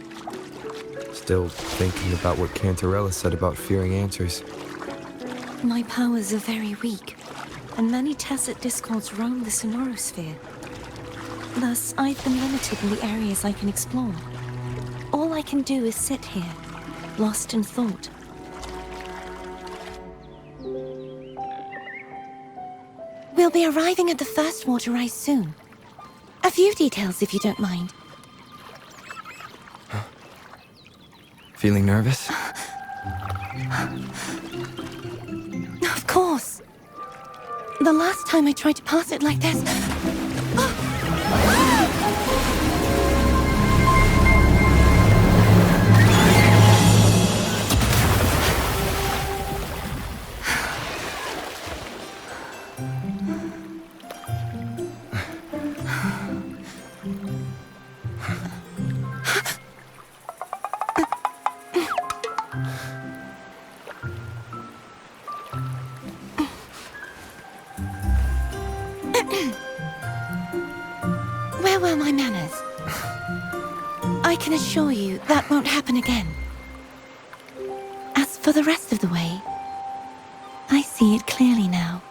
Speaker 1: Still thinking about what Cantarella said about fearing answers.
Speaker 4: My powers are very weak, and many tacit discords roam the sonorosphere. Thus, I've been limited in the areas I can explore. All I can do is sit here, lost in thought. We'll be arriving at the first water rise soon. A few details, if you don't mind.
Speaker 1: Feeling nervous?
Speaker 4: Of course. The last time I tried to pass it like this... Where were my manners? I can assure you that won't happen again. As for the rest of the way, I see it clearly now.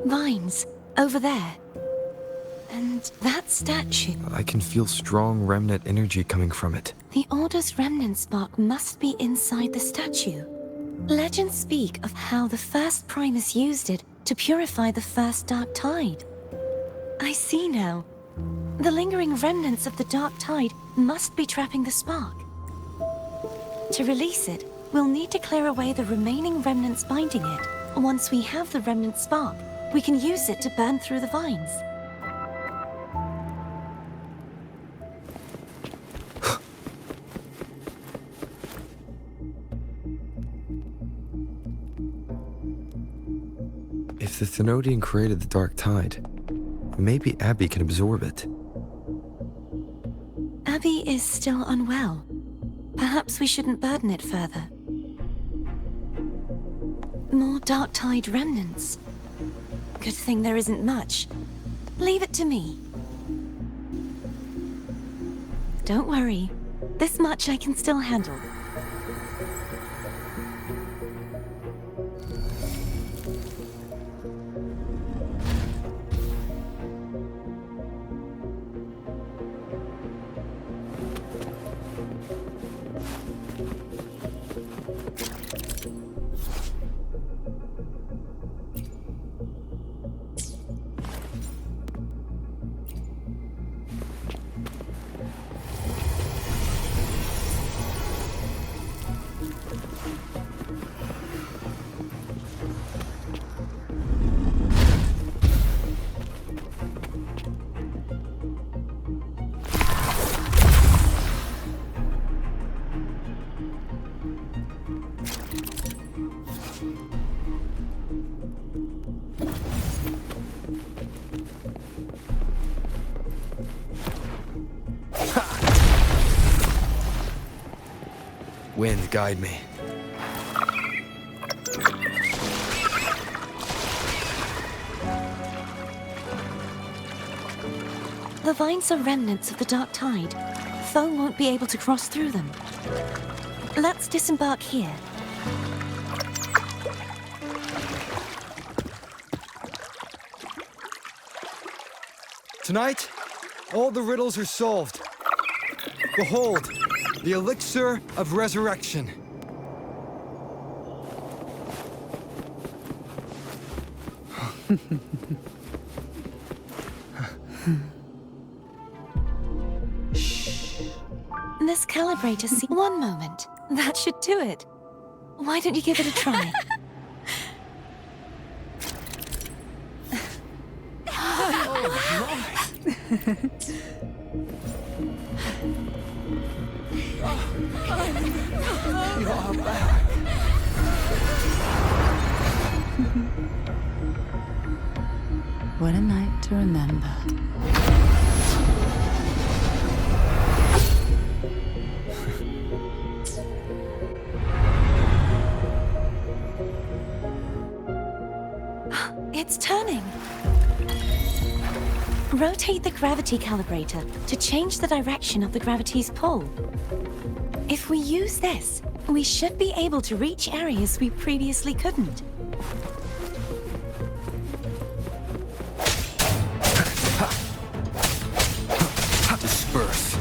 Speaker 4: Vines, over there. And that statue.
Speaker 1: I can feel strong remnant energy coming from it.
Speaker 4: The Order's remnant spark must be inside the statue. Legends speak of how the first Primus used it to purify the first Dark Tide. I see now. The lingering remnants of the Dark Tide must be trapping the spark. To release it, we'll need to clear away the remaining remnants binding it. Once we have the remnant spark, we can use it to burn through the vines.
Speaker 1: If the Thenodian created the Dark Tide, maybe Abby can absorb it.
Speaker 4: Abby is still unwell. Perhaps we shouldn't burden it further. More Dark Tide remnants. Good thing there isn't much. Leave it to me. Don't worry. This much I can still handle.
Speaker 1: Wind, guide me.
Speaker 4: The vines are remnants of the dark tide. Foe won't be able to cross through them. Let's disembark here.
Speaker 1: Tonight, all the riddles are solved. Behold, the elixir of resurrection.
Speaker 4: This calibrator one moment. That should do it. Why don't you give it a try?
Speaker 7: What a night to remember.
Speaker 4: It's turning. Rotate the gravity calibrator to change the direction of the gravity's pull. If we use this, we should be able to reach areas we previously couldn't.
Speaker 1: Disperse.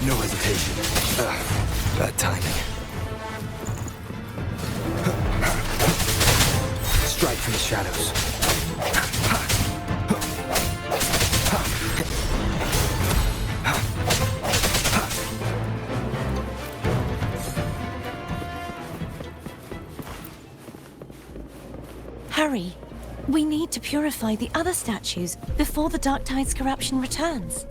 Speaker 1: No hesitation. Bad timing. Strike from the shadows.
Speaker 4: Hurry. We need to purify the other statues before the Dark Tide's corruption returns.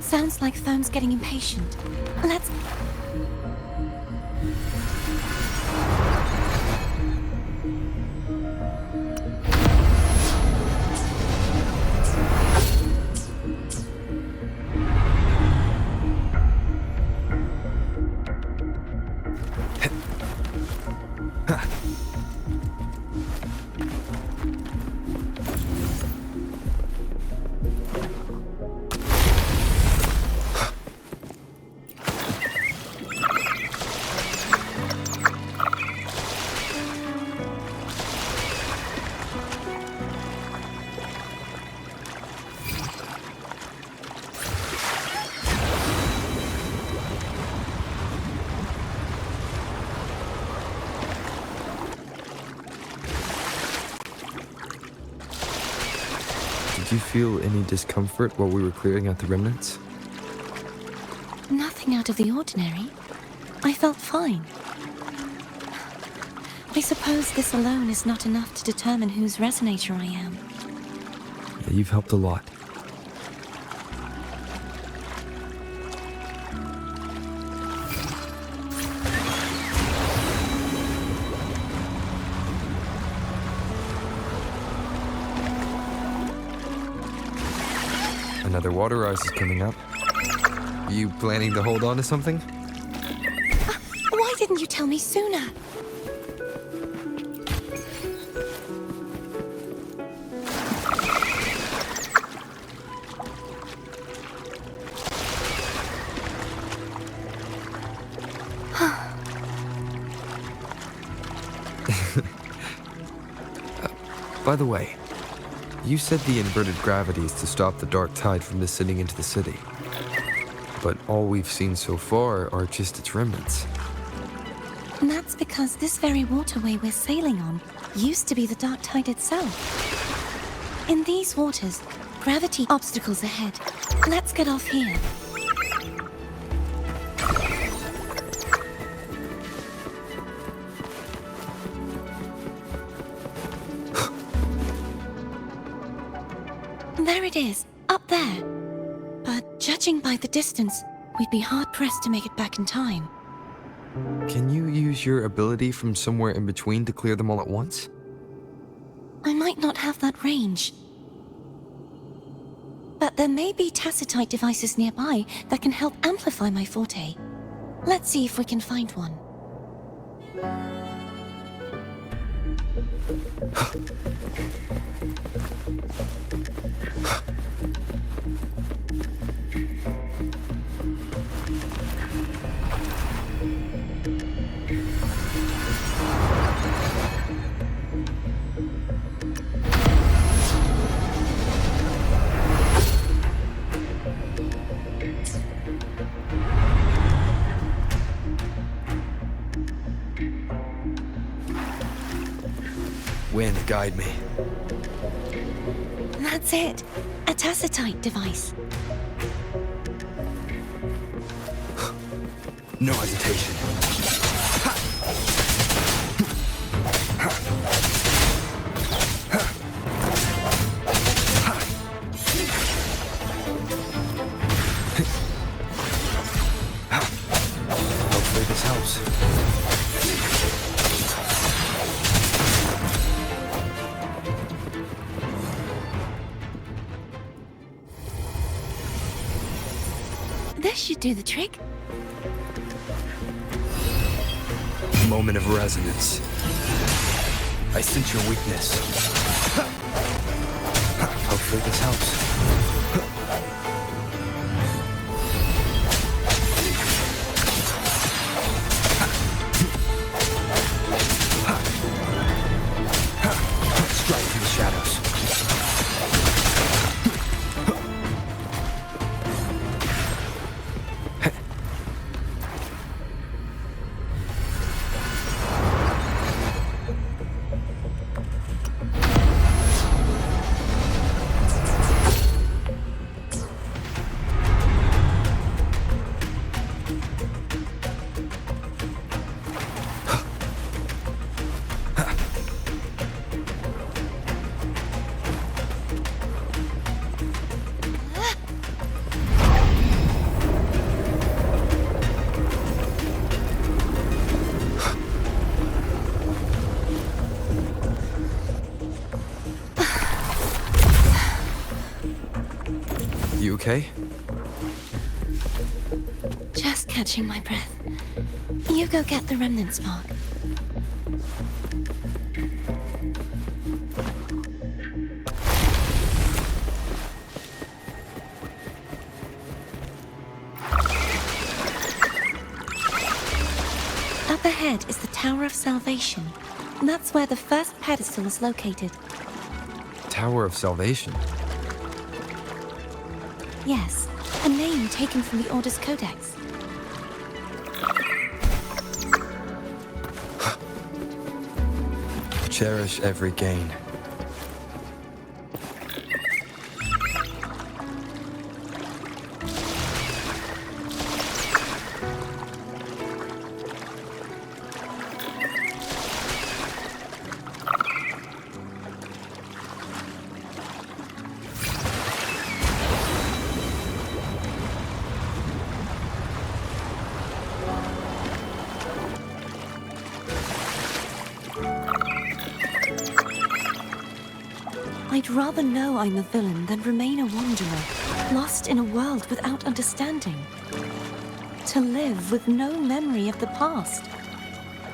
Speaker 4: Sounds like Thone's getting impatient. Let's...
Speaker 1: Did you feel any discomfort while we were clearing out the remnants?
Speaker 4: Nothing. nothing out of the ordinary. I felt fine. I suppose this alone is not enough to determine whose resonator I am.
Speaker 1: Yeah, you've helped a lot. Another water rise is coming up. Are you planning to hold on to something?
Speaker 4: Why didn't you tell me sooner?
Speaker 1: By the way, you said the inverted gravity is to stop the dark tide from descending into the city. But all we've seen so far are just its remnants.
Speaker 4: And that's because this very waterway we're sailing on used to be the dark tide itself. In these waters, gravity obstacles ahead. Let's get off here. There it is, up there. But judging by the distance, we'd be hard-pressed to make it back in time.
Speaker 1: Can you use your ability from somewhere in between to clear them all at once?
Speaker 4: I might not have that range. But there may be tacitite devices nearby that can help amplify my forte. Let's see if we can find one.
Speaker 1: Wind, guide me.
Speaker 4: That's it. A tacitite device.
Speaker 1: No hesitation. Hopefully this helps.
Speaker 4: This should do the trick.
Speaker 1: Moment of resonance. I sense your weakness. Hopefully this helps. Strike from the shadows. You okay?
Speaker 4: Just catching my breath. You go get the remnant spark. Up ahead is the Tower of Salvation. That's where the first pedestal is located.
Speaker 1: Tower of Salvation.
Speaker 4: Yes, a name taken from the Order's Codex.
Speaker 1: Cherish every gain.
Speaker 4: I'd rather know I'm a villain than remain a wanderer, lost in a world without understanding. To live with no memory of the past.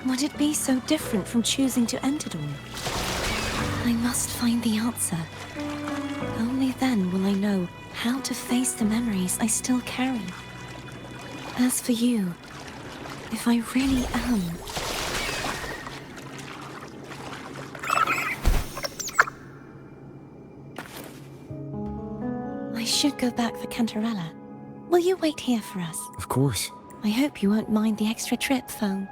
Speaker 4: Would it be so different from choosing to end it all? I must find the answer. Only then will I know how to face the memories I still carry. As for you, if I really am... I should go back for Cantarella. Will you wait here for us?
Speaker 1: Of course.
Speaker 4: I hope you won't mind the extra trip, phone.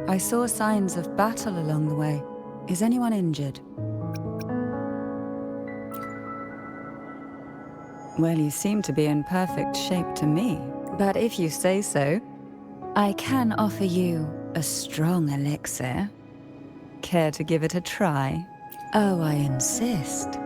Speaker 7: I saw signs of battle along the way. Is anyone injured? Well, you seem to be in perfect shape to me. But if you say so, I can offer you a strong elixir. Care to give it a try? Oh, I insist.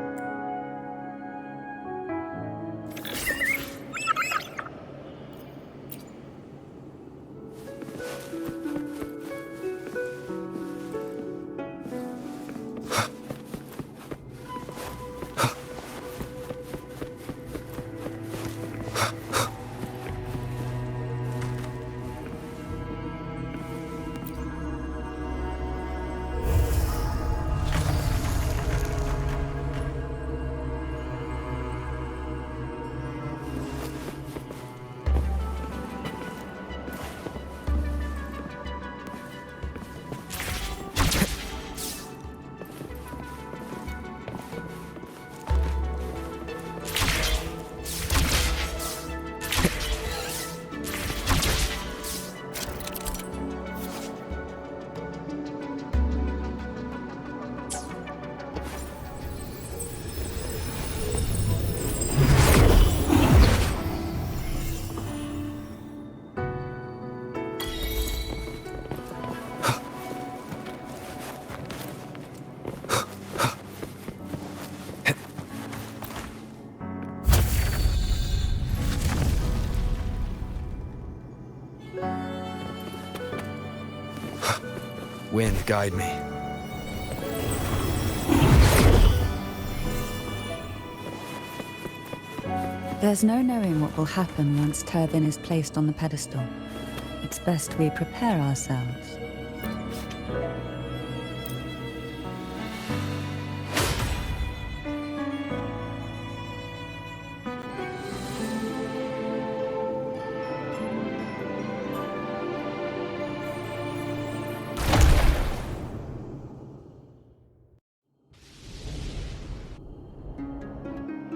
Speaker 1: Wind, guide me.
Speaker 7: There's no knowing what will happen once Turbin is placed on the pedestal. It's best we prepare ourselves.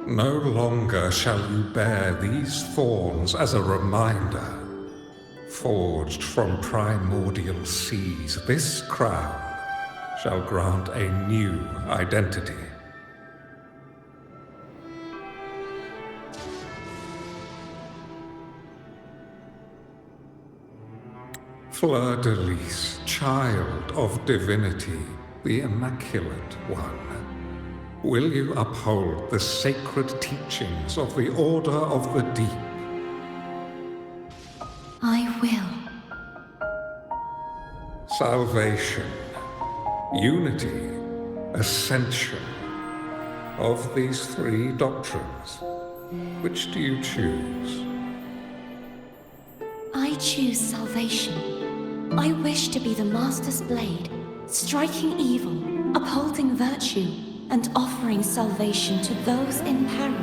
Speaker 8: No longer shall you bear these thorns as a reminder. Forged from primordial seas, this crown shall grant a new identity. Fleur-de-Lis, child of divinity, the Immaculate One. Will you uphold the sacred teachings of the Order of the Deep?
Speaker 4: I will.
Speaker 8: Salvation, unity, ascension. Of these three doctrines, which do you choose?
Speaker 4: I choose salvation. I wish to be the Master's blade, striking evil, upholding virtue, and offering salvation to those in peril.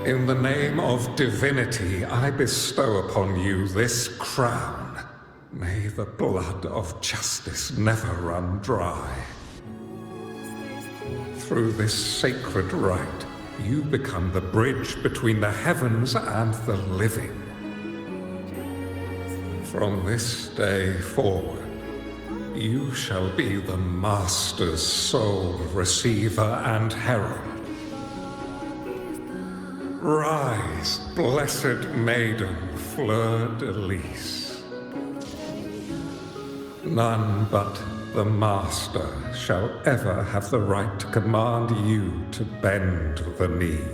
Speaker 8: In the name of divinity, I bestow upon you this crown. May the blood of justice never run dry. Through this sacred rite, you become the bridge between the heavens and the living. From this day forward, you shall be the Master's sole receiver and herald. Rise, blessed maiden Fleur-de-Lis. None but the Master shall ever have the right to command you to bend the knee.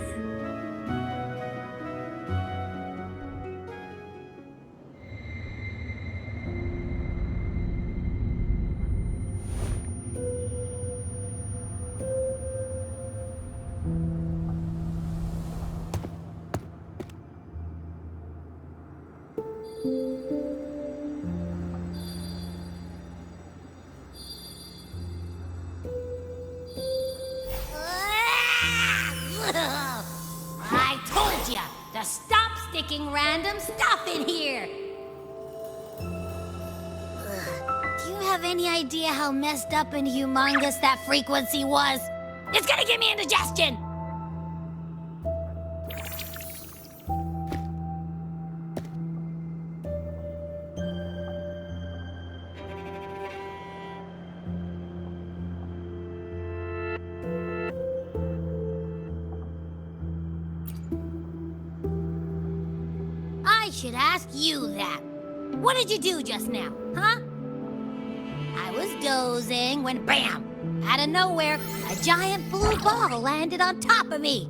Speaker 2: picking random stuff in here. Do you have any idea how messed up and humongous that frequency was? It's gonna give me indigestion! I should ask you that. What did you do just now, huh? I was dozing when BAM! Out of nowhere, a giant blue ball landed on top of me.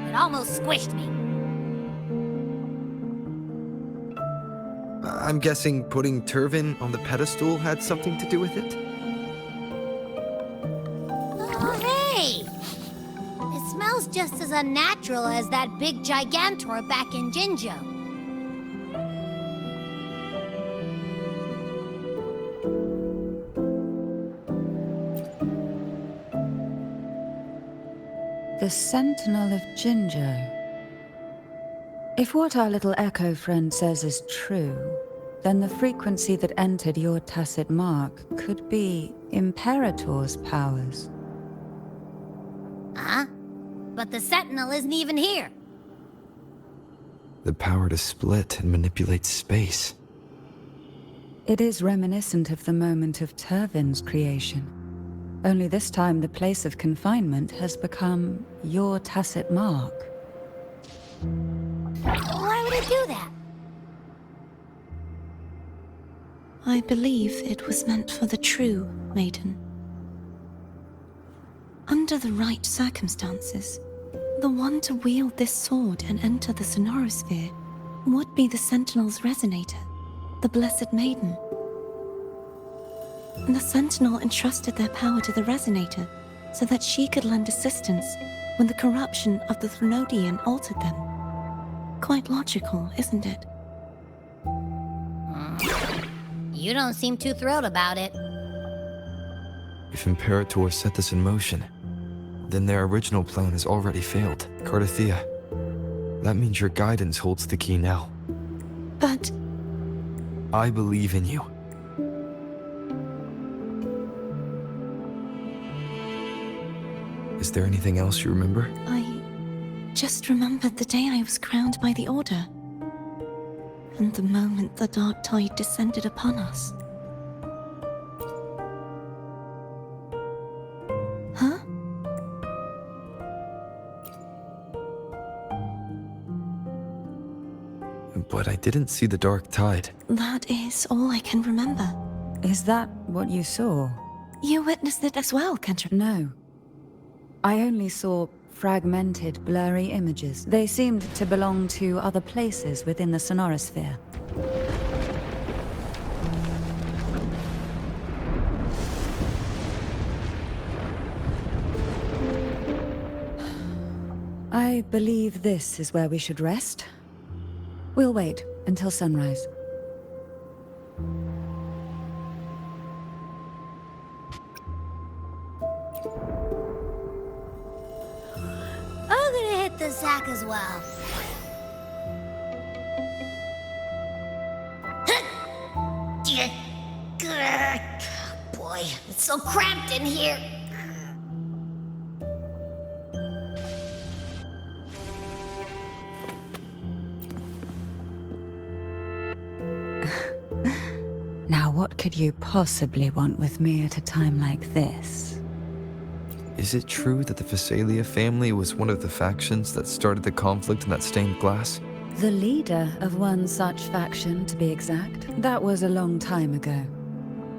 Speaker 2: It almost squished me.
Speaker 1: I'm guessing putting Turvin on the pedestal had something to do with it?
Speaker 2: Oh, hey! It smells just as unnatural as that big gigantor back in Jinjo.
Speaker 7: The Sentinel of Jinjo. If what our little echo friend says is true, then the frequency that entered your tacit mark could be Imperator's powers.
Speaker 2: Huh? But the Sentinel isn't even here.
Speaker 1: The power to split and manipulate space.
Speaker 7: It is reminiscent of the moment of Turvin's creation. Only this time the place of confinement has become your tacit mark.
Speaker 2: Why would it do that?
Speaker 4: I believe it was meant for the true maiden. Under the right circumstances, the one to wield this sword and enter the sonorosphere would be the Sentinel's resonator, the Blessed Maiden. The Sentinel entrusted their power to the resonator so that she could lend assistance when the corruption of the Threnodian altered them. Quite logical, isn't it?
Speaker 2: You don't seem too thrilled about it.
Speaker 1: If Imperator set this in motion, then their original plan has already failed. Cardathea, that means your guidance holds the key now.
Speaker 4: But
Speaker 1: I believe in you. Is there anything else you remember?
Speaker 4: I just remembered the day I was crowned by the Order. And the moment the dark tide descended upon us. Huh?
Speaker 1: But I didn't see the dark tide.
Speaker 4: That is all I can remember.
Speaker 7: Is that what you saw?
Speaker 4: You witnessed it as well, Kendra.
Speaker 7: No. I only saw fragmented, blurry images. They seemed to belong to other places within the sonorosphere. I believe this is where we should rest. We'll wait until sunrise.
Speaker 2: I'm gonna hit the sack as well. Boy, it's so cramped in here.
Speaker 7: Now, what could you possibly want with me at a time like this?
Speaker 1: Is it true that the Phasalia family was one of the factions that started the conflict in that stained glass?
Speaker 7: The leader of one such faction, to be exact. That was a long time ago.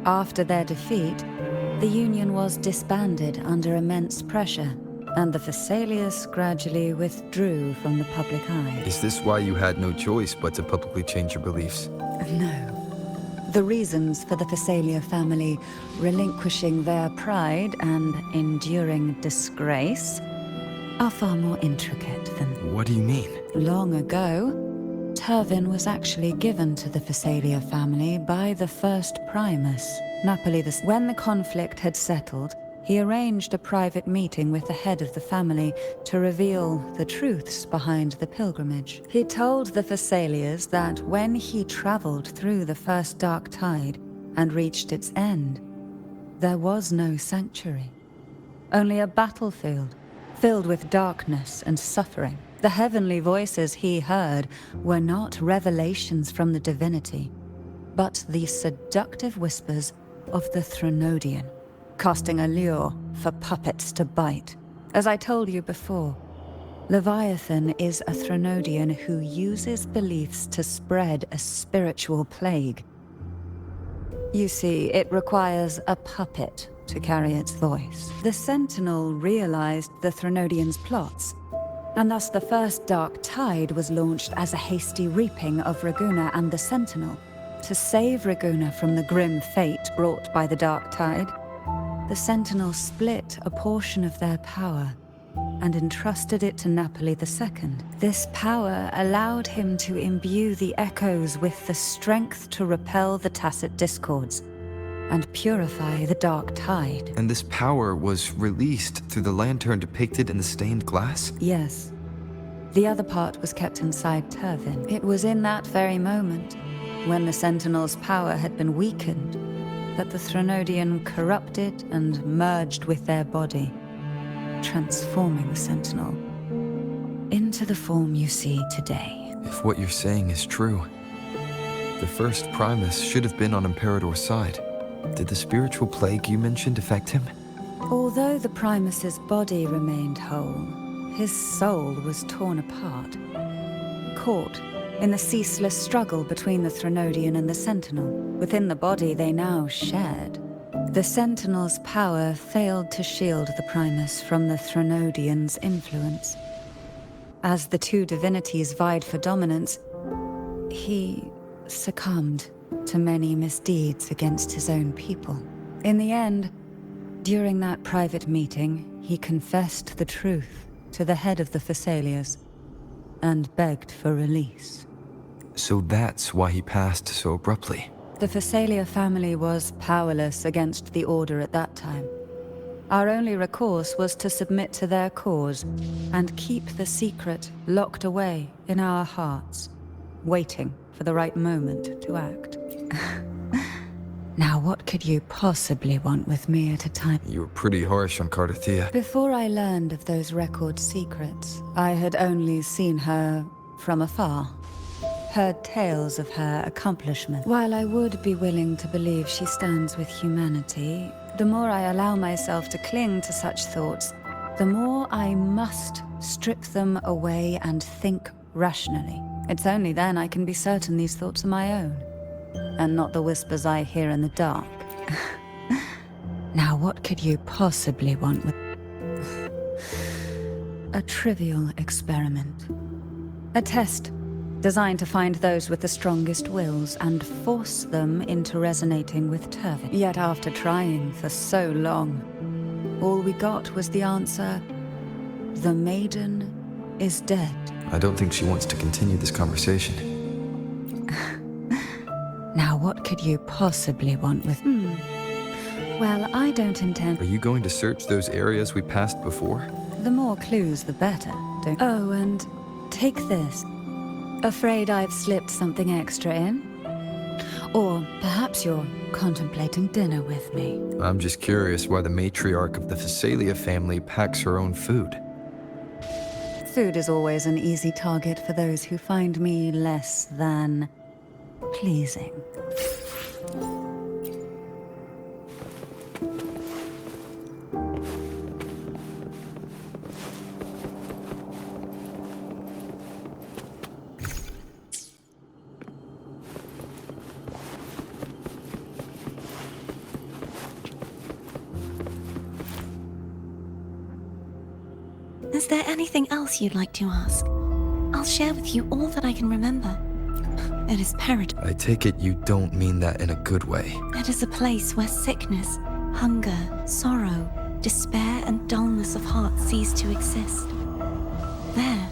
Speaker 7: After their defeat, the Union was disbanded under immense pressure, and the Phasalias gradually withdrew from the public eye.
Speaker 1: Is this why you had no choice but to publicly change your beliefs?
Speaker 7: No. The reasons for the Phasalia family relinquishing their pride and enduring disgrace are far more intricate than...
Speaker 1: What do you mean?
Speaker 7: Long ago, Turvin was actually given to the Phasalia family by the first Primus, Napoli the... When the conflict had settled, he arranged a private meeting with the head of the family to reveal the truths behind the pilgrimage. He told the Thessalians that when he traveled through the first dark tide and reached its end, there was no sanctuary, only a battlefield filled with darkness and suffering. The heavenly voices he heard were not revelations from the divinity, but the seductive whispers of the Threnodian, casting a lure for puppets to bite. As I told you before, Leviathan is a Threnodian who uses beliefs to spread a spiritual plague. You see, it requires a puppet to carry its voice. The Sentinel realized the Threnodian's plots, and thus the first dark tide was launched as a hasty reaping of Raguna and the Sentinel. To save Raguna from the grim fate brought by the dark tide, the Sentinel split a portion of their power and entrusted it to Napoli II. This power allowed him to imbue the echoes with the strength to repel the tacit discords and purify the dark tide.
Speaker 1: And this power was released through the lantern depicted in the stained glass?
Speaker 7: Yes. The other part was kept inside Turvin. It was in that very moment, when the Sentinel's power had been weakened, that the Threnodian corrupted and merged with their body, transforming the Sentinel into the form you see today.
Speaker 1: If what you're saying is true, the first Primus should have been on Imperador's side. Did the spiritual plague you mentioned affect him?
Speaker 7: Although the Primus's body remained whole, his soul was torn apart, caught in the ceaseless struggle between the Threnodian and the Sentinel. Within the body they now shared. The Sentinel's power failed to shield the Primus from the Threnodian's influence. As the two divinities vied for dominance, he succumbed to many misdeeds against his own people. In the end, during that private meeting, he confessed the truth to the head of the Thessalians and begged for release.
Speaker 1: So that's why he passed so abruptly.
Speaker 7: The Thessalia family was powerless against the Order at that time. Our only recourse was to submit to their cause and keep the secret locked away in our hearts, waiting for the right moment to act. Now, what could you possibly want with me at a time?
Speaker 1: You were pretty harsh on Cardathia.
Speaker 7: Before I learned of those record secrets, I had only seen her from afar, heard tales of her accomplishment. While I would be willing to believe she stands with humanity, the more I allow myself to cling to such thoughts, the more I must strip them away and think rationally. It's only then I can be certain these thoughts are my own, and not the whispers I hear in the dark. Now, what could you possibly want with... A trivial experiment. A test designed to find those with the strongest wills and force them into resonating with Turvin. Yet after trying for so long, all we got was the answer, the maiden is dead.
Speaker 1: I don't think she wants to continue this conversation.
Speaker 7: Now, what could you possibly want with... Well, I don't intend...
Speaker 1: Are you going to search those areas we passed before?
Speaker 7: The more clues, the better, don't... Oh, and take this. Afraid I've slipped something extra in? Or perhaps you're contemplating dinner with me.
Speaker 1: I'm just curious why the matriarch of the Thessalia family packs her own food.
Speaker 7: Food is always an easy target for those who find me less than pleasing.
Speaker 4: Is there anything else you'd like to ask? I'll share with you all that I can remember. It is Peridot.
Speaker 1: I take it you don't mean that in a good way.
Speaker 4: It is a place where sickness, hunger, sorrow, despair, and dullness of heart cease to exist. There,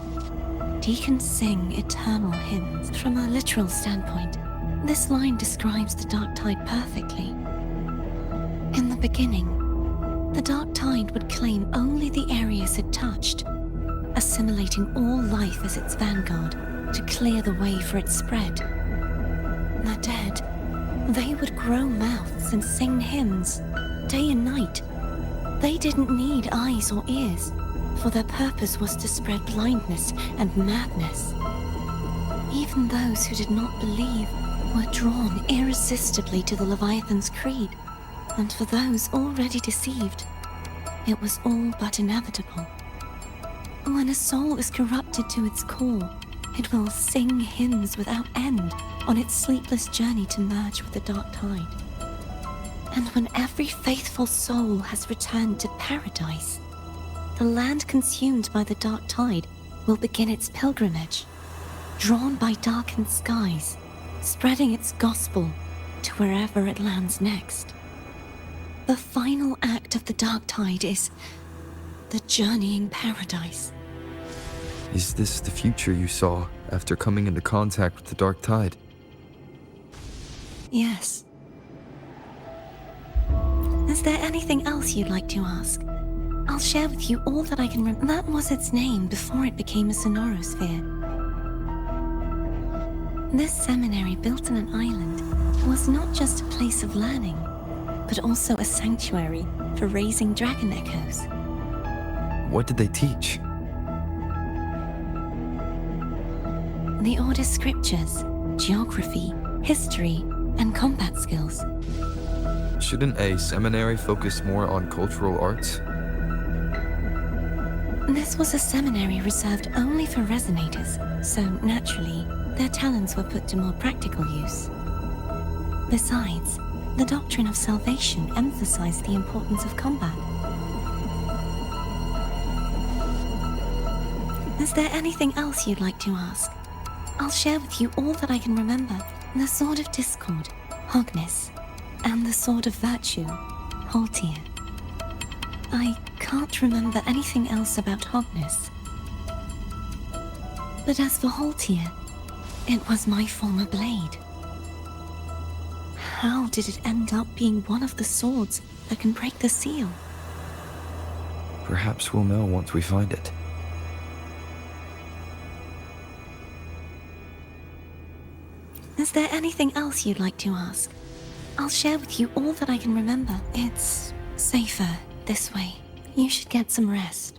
Speaker 4: deacons sing eternal hymns. From a literal standpoint, this line describes the dark tide perfectly. In the beginning, The Dark Tide would claim only the areas it touched, assimilating all life as its vanguard to clear the way for its spread. The dead, they would grow mouths and sing hymns, day and night. They didn't need eyes or ears, for their purpose was to spread blindness and madness. Even those who did not believe were drawn irresistibly to the Leviathan's creed, and for those already deceived, it was all but inevitable. When a soul is corrupted to its core, it will sing hymns without end on its sleepless journey to merge with the Dark Tide. And when every faithful soul has returned to paradise, the land consumed by the Dark Tide will begin its pilgrimage, drawn by darkened skies, spreading its gospel to wherever it lands next. The final act of the Dark Tide is the journeying paradise.
Speaker 1: Is this the future you saw after coming into contact with the Dark Tide?
Speaker 4: Yes. Is there anything else you'd like to ask? I'll share with you all that I can remember. That was its name before it became a sonorosphere. This seminary, built on an island, was not just a place of learning, but also a sanctuary for raising dragon echoes.
Speaker 1: What did they teach?
Speaker 4: The Order's scriptures, geography, history, and combat skills.
Speaker 1: Shouldn't a seminary focus more on cultural arts?
Speaker 4: This was a seminary reserved only for resonators, so naturally, their talents were put to more practical use. Besides, the doctrine of salvation emphasized the importance of combat. Is there anything else you'd like to ask? I'll share with you all that I can remember. The Sword of Discord, Hogness, and the Sword of Virtue, Haltir. I can't remember anything else about Hogness. But as for Haltir, it was my former blade. How did it end up being one of the swords that can break the seal?
Speaker 1: Perhaps we'll know once we find it.
Speaker 4: Is there anything else you'd like to ask? I'll share with you all that I can remember. It's safer this way. You should get some rest.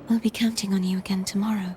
Speaker 4: We'll be counting on you again tomorrow.